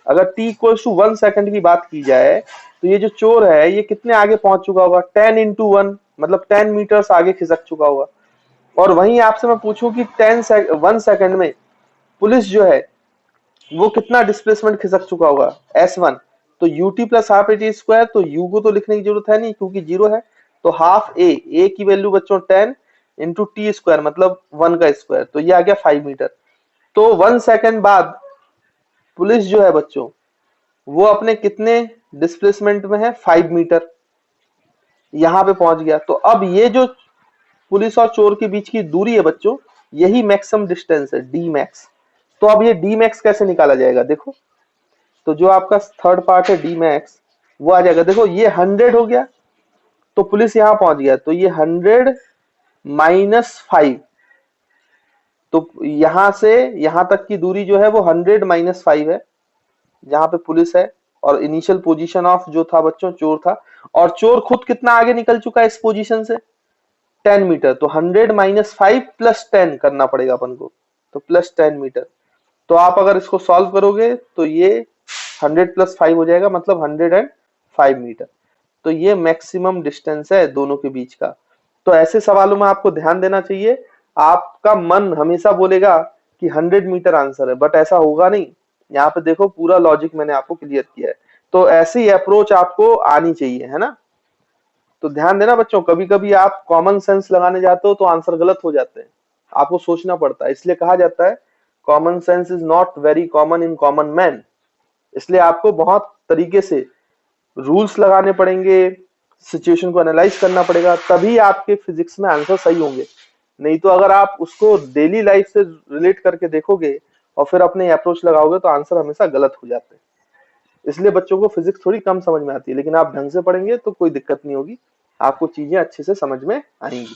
अगर t इक्वल्स टू 1 सेकंड की बात की जाए तो ये जो चोर है ये कितने आगे पहुंच चुका होगा, 10 इंटू 1 मतलब 10 मीटर्स आगे खिसक चुका होगा। और वहीं आपसे मैं पूछूं कि 1 सेकंड में पुलिस जो है वो कितना डिस्प्लेसमेंट खिसक चुका होगा, s1, तो ut plus half a t square, तो u को तो लिखने की जरूरत है नहीं क्योंकि जीरो है, तो हाफ a की वैल्यू बच्चों 10 इंटू टी स्क्वायर मतलब 1 का स्क्वायर, तो ये आ गया 5 मीटर। तो 1 सेकंड बाद पुलिस जो है बच्चों वो अपने कितने डिस्प्लेसमेंट में है, 5 मीटर, यहां पे पहुंच गया। तो अब ये जो पुलिस और चोर के बीच की दूरी है बच्चों, यही मैक्सिमम डिस्टेंस है डी मैक्स। तो अब ये डी मैक्स कैसे निकाला जाएगा, देखो तो जो आपका थर्ड पार्ट है डी मैक्स वो आ जाएगा, देखो ये 100 हो गया तो पुलिस यहां पहुंच गया, तो ये 100 माइनस 5, तो यहां से यहां तक की दूरी जो है वो 100 माइनस 5 है जहां पे पुलिस है, और इनिशियल पोजीशन ऑफ जो था बच्चों चोर था, और चोर खुद कितना आगे निकल चुका है इस पोजीशन से 10 मीटर, तो 100 माइनस 5 प्लस 10 करना पड़ेगा अपन को, तो प्लस 10 मीटर। तो आप अगर इसको सॉल्व करोगे तो ये 100 प्लस 5 हो जाएगा मतलब 105 मीटर। तो ये मैक्सिमम डिस्टेंस है दोनों के बीच का। तो ऐसे सवालों में आपको ध्यान देना चाहिए, आपका मन हमेशा बोलेगा कि 100 मीटर आंसर है, बट ऐसा होगा नहीं। यहाँ पे देखो पूरा लॉजिक मैंने आपको क्लियर किया है, तो ऐसी अप्रोच आपको आनी चाहिए, है ना। तो ध्यान देना बच्चों, कभी कभी आप कॉमन सेंस लगाने जाते हो तो आंसर गलत हो जाते हैं, आपको सोचना पड़ता है। इसलिए कहा जाता है common sense is not very common in common man, इसलिए आपको बहुत तरीके से रूल्स लगाने पड़ेंगे, सिचुएशन को एनालाइज करना पड़ेगा, तभी आपके फिजिक्स में आंसर सही होंगे। नहीं तो अगर आप उसको डेली लाइफ से रिलेट करके देखोगे और फिर अपने अप्रोच लगाओगे तो आंसर हमेशा गलत हो जाते हैं। इसलिए बच्चों को फिजिक्स थोड़ी कम समझ में आती है, लेकिन आप ढंग से पढ़ेंगे तो कोई दिक्कत नहीं होगी, आपको चीजें अच्छे से समझ में आएंगी।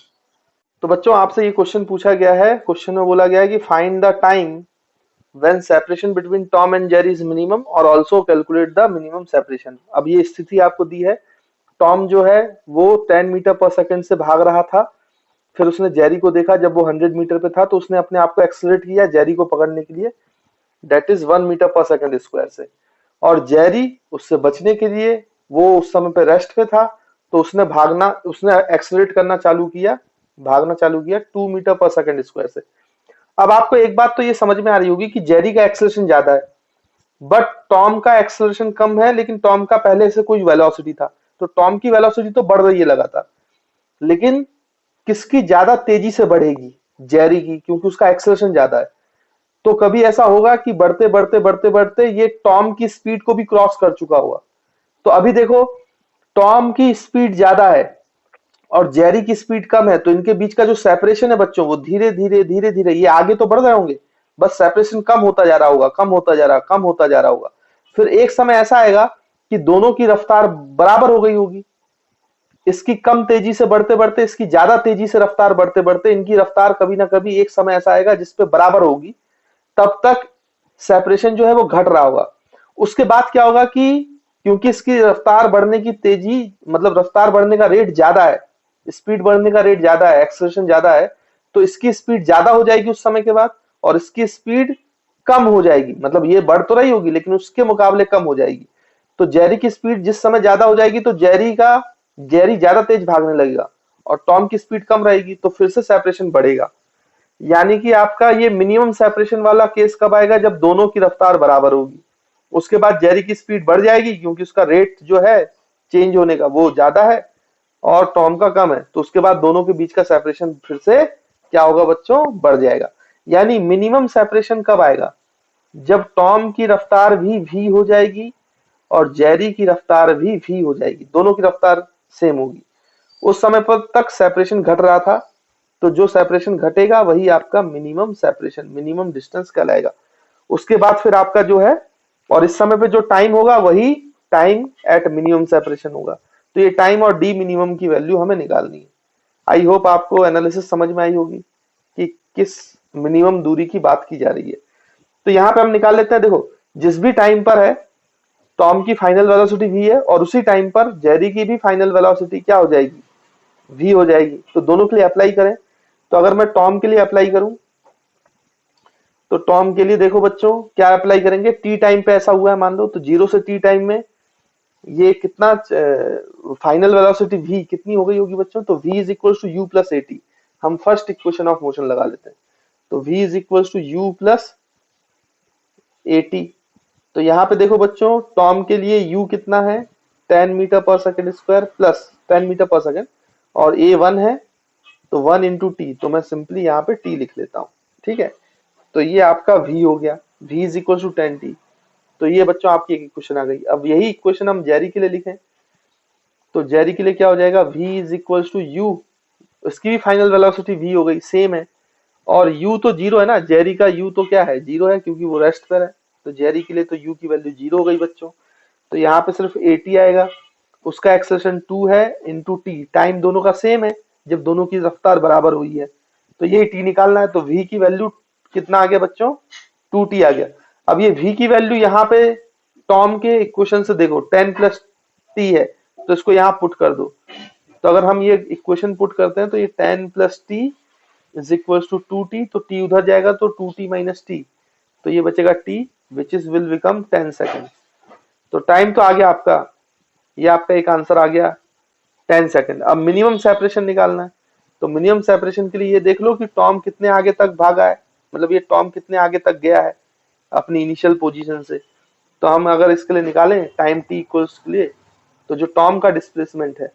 तो बच्चों आपसे ये क्वेश्चन पूछा गया है, क्वेश्चन में बोला गया है कि find the time when separation between Tom and Jerry is minimum और also calculate the minimum separation। अब ये स्थिति आपको दी है टॉम जो है वो 10 मीटर पर सेकंड से भाग रहा था, फिर उसने जेरी को देखा जब वो 100 मीटर पे था, तो उसने अपने आप को एक्सेलरेट किया जेरी को पकड़ने के लिए, that is 1 metre per second square से। और जेरी उससे बचने के लिए वो उस समय पे रेस्ट पे था, तो उसने एक्सेलरेट करना चालू किया, भागना चालू किया 2 मीटर पर सेकंड स्क्वायर से। अब आपको एक बात तो ये समझ में आ रही होगी कि जेरी का एक्सेलरेशन ज्यादा है, बट टॉम का एक्सेलरेशन कम है, लेकिन टॉम का पहले से कोई वेलोसिटी था, तो टॉम की वेलोसिटी तो बढ़ रही है लगातार, लेकिन किसकी ज्यादा तेजी से बढ़ेगी? जेरी की, क्योंकि उसका एक्सेलरेशन ज्यादा है। तो कभी ऐसा होगा कि बढ़ते बढ़ते बढ़ते बढ़ते ये टॉम की स्पीड को भी क्रॉस कर चुका होगा। तो अभी देखो, टॉम की स्पीड ज्यादा है और जेरी की स्पीड कम है, तो इनके बीच का जो सेपरेशन है बच्चों, वो धीरे धीरे धीरे धीरे ये आगे तो बढ़ रहे होंगे, बस सेपरेशन कम होता जा रहा होगा, कम होता जा रहा, कम होता जा रहा होगा। फिर एक समय ऐसा आएगा कि दोनों की रफ्तार बराबर हो गई होगी, इसकी कम तेजी से बढ़ते बढ़ते इसकी ज्यादा तेजी से रफ्तार बढ़ते बढ़ते इनकी रफ्तार कभी ना कभी एक समय ऐसा आएगा जिसपे बराबर होगी, तब तक सेपरेशन जो है वो घट रहा होगा। उसके बाद क्या होगा कि क्योंकि इसकी रफ्तार बढ़ने की तेजी, मतलब रफ्तार बढ़ने का रेट ज्यादा है, स्पीड बढ़ने का रेट ज्यादा है, एक्सेलरेशन ज्यादा है, तो इसकी स्पीड ज्यादा हो जाएगी उस समय के बाद, और इसकी स्पीड कम हो जाएगी, मतलब ये बढ़ तो रही होगी लेकिन उसके मुकाबले कम हो जाएगी। तो जेरी की स्पीड जिस समय ज्यादा हो जाएगी तो जेरी ज्यादा तेज भागने लगेगा, और टॉम की स्पीड कम रहेगी, तो फिर से सेपरेशन बढ़ेगा। यानी कि आपका ये मिनिमम सेपरेशन वाला केस कब आएगा? जब दोनों की रफ्तार बराबर होगी। उसके बाद जेरी की स्पीड बढ़ जाएगी क्योंकि उसका रेट जो है चेंज होने का वो ज्यादा है और टॉम का कम है, तो उसके बाद दोनों के बीच का सेपरेशन फिर से क्या होगा बच्चों? बढ़ जाएगा। यानी मिनिमम सेपरेशन कब आएगा? जब टॉम की रफ्तार भी v हो जाएगी और जेरी की रफ्तार भी v हो जाएगी, दोनों की रफ्तार सेम होगी। उस समय पर तक सेपरेशन घट रहा था, तो जो सेपरेशन घटेगा वही आपका मिनिमम सेपरेशन, मिनिमम डिस्टेंस कहलाएगा। उसके बाद फिर आपका जो है, और इस समय पे जो टाइम होगा वही टाइम एट मिनिमम सेपरेशन होगा। तो ये टाइम और डी मिनिमम की वैल्यू हमें निकालनी है। आई होप आपको एनालिसिस समझ में आई होगी कि किस मिनिमम दूरी की बात की जा रही है। तो यहाँ पे हम निकाल लेते हैं, देखो जिस भी टाइम पर है टॉम की फाइनल वेलोसिटी v है, और उसी टाइम पर जेरी की भी फाइनल वेलोसिटी क्या हो जाएगी? v हो जाएगी। तो दोनों के लिए अप्लाई करें, तो अगर मैं टॉम के लिए अप्लाई करूं, तो टॉम के लिए देखो बच्चों क्या अप्लाई करेंगे, टी टाइम पे ऐसा हुआ है मान लो, तो 0 से टी टाइम में ये कितना फाइनल वेलोसिटी v कितनी हो गई होगी बच्चों? तो v is equal to u plus a t. हम फर्स्ट इक्वेशन ऑफ मोशन लगा लेते हैं, तो v is equal to u plus a t. तो यहाँ पे देखो बच्चों टॉम के लिए u कितना है? 10 metre per second square plus 10 metre per second, और a 1 है, तो 1 इंटू टी, तो मैं सिंपली यहाँ पे t लिख लेता हूँ। ठीक है, तो ये आपका v हो गया, v is equal to 10t। तो ये बच्चों आपकी एक इक्वेशन आ गई। अब यही इक्वेशन हम जेरी के लिए लिखें, तो जेरी के लिए क्या हो जाएगा? v is equal to u, उसकी भी फाइनल वेलोसिटी v हो गई, सेम है, और u तो जीरो है ना, जेरी का u तो क्या है? जीरो है, क्योंकि वो रेस्ट पर है, तो जेरी के लिए तो u की वैल्यू जीरो हो गई बच्चों। तो यहाँ पे सिर्फ 80 आएगा, उसका एक्सेलरेशन 2 है इंटू टी, टाइम दोनों का सेम है जब दोनों की रफ्तार बराबर हुई है, तो ये टी निकालना है। तो v की वैल्यू कितना आ गया बच्चों? 2t आ गया। अब ये v की वैल्यू यहाँ पे टॉम के इक्वेशन से देखो 10 प्लस टी है, तो इसको यहाँ पुट कर दो। तो अगर हम ये इक्वेशन पुट करते हैं तो ये 10 plus t is equal to 2t, तो t उधर जाएगा तो 2t माइनस टी, तो ये बचेगा t which is will become 10 second. तो टाइम तो आ गया आपका, ये आपका एक आंसर आ गया 10 सेकेंड। अब मिनिमम सेपरेशन निकालना है, तो मिनिमम सेपरेशन के लिए ये देख लो कि टॉम कितने आगे तक भागा है, मतलब ये टॉम कितने आगे तक गया है अपनी इनिशियल पोजीशन से। तो हम अगर इसके लिए निकालें टाइम t इक्वल्स के लिए, तो जो टॉम का डिस्प्लेसमेंट है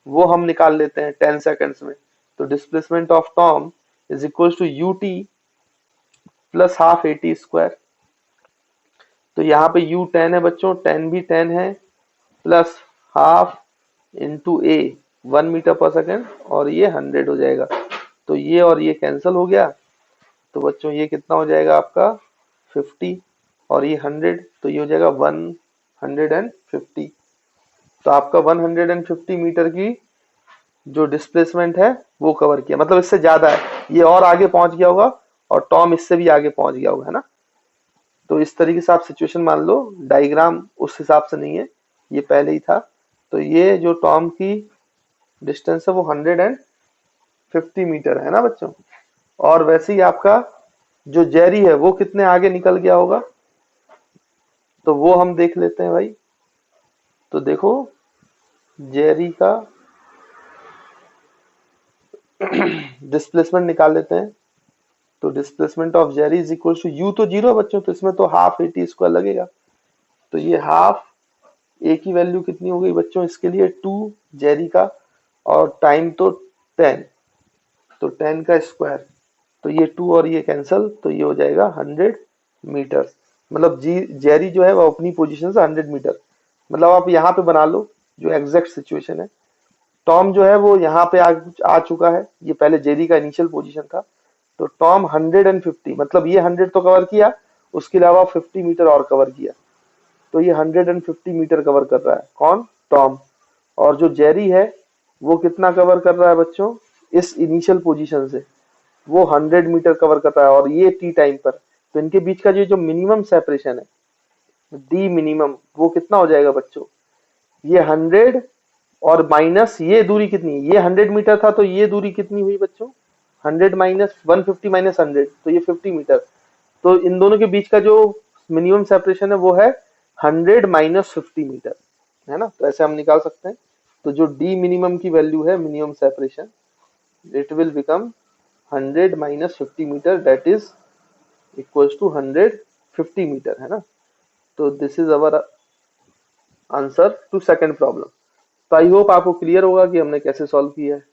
वो हम निकाल लेते हैं 10 सेकेंड्स में। तो displacement of Tom is equal to u t plus half a t square. तो यहाँ पे u 10 है बच्चों, 10 भी 10 है, प्लस हाफ इंटू ए 1 मीटर पर सेकेंड, और ये 100 हो जाएगा। तो ये और ये कैंसिल हो गया, तो बच्चों ये कितना हो जाएगा आपका 50, और ये 100, तो ये हो जाएगा 150। तो आपका 150 मीटर की जो डिस्प्लेसमेंट है वो कवर किया, मतलब इससे ज्यादा है, ये और आगे पहुंच गया होगा और टॉम इससे भी आगे पहुंच गया होगा, है ना। तो इस तरीके से आप सिचुएशन मान लो, डायग्राम उस हिसाब से नहीं है, ये पहले ही था, तो ये जो टॉम की डिस्टेंस है वो 150 मीटर है ना बच्चों। और वैसे ही आपका जो जेरी है वो कितने आगे निकल गया होगा, तो वो हम देख लेते हैं भाई। तो देखो जेरी का डिस्प्लेसमेंट निकाल लेते हैं। तो displacement of Jerry is equal to u, तो जीरो बच्चों, तो इसमें तो हाफ एटी स्क्वायर लगेगा। तो ये हाफ ए की वैल्यू कितनी हो गई बच्चों इसके लिए, 2 जेरी का, और टाइम तो 10, तो 10 का स्क्वायर, तो ये 2 और ये कैंसल, तो ये हो जाएगा 100 मीटर। मतलब जी जेरी जो है वो अपनी पोजीशन से 100 मीटर, मतलब आप यहाँ पे बना लो जो एग्जैक्ट सिचुएशन है। टॉम जो है वो यहाँ पे आ चुका है, ये पहले जेरी का इनिशियल पोजीशन था। तो टॉम 150, मतलब ये 100 तो कवर किया, उसके अलावा 50 मीटर और कवर किया, तो ये 150 मीटर कवर कर रहा है कौन, टॉम। और जो जेरी है वो कितना कवर कर रहा है बच्चों इस इनिशियल पोजीशन से, वो 100 मीटर कवर कर रहा है, और ये टी टाइम पर। तो इनके बीच का जो मिनिमम सेपरेशन है डी मिनिमम, वो कितना हो जाएगा बच्चों, ये 100 और माइनस ये दूरी कितनी, ये 100 मीटर था, तो ये दूरी कितनी हुई बच्चों, 100 माइनस 150 माइनस 100, तो ये 50 मीटर। तो इन दोनों के बीच का जो मिनिमम सेपरेशन है वो है 100 माइनस 50 मीटर, है ना। तो ऐसे हम निकाल सकते हैं। तो जो डी मिनिमम की वैल्यू है minimum separation, it will become 100 minus 50 metre, that is equals to 150 metre, है ना। तो this is our answer to second problem. तो आई होप आपको क्लियर होगा कि हमने कैसे सॉल्व किया है।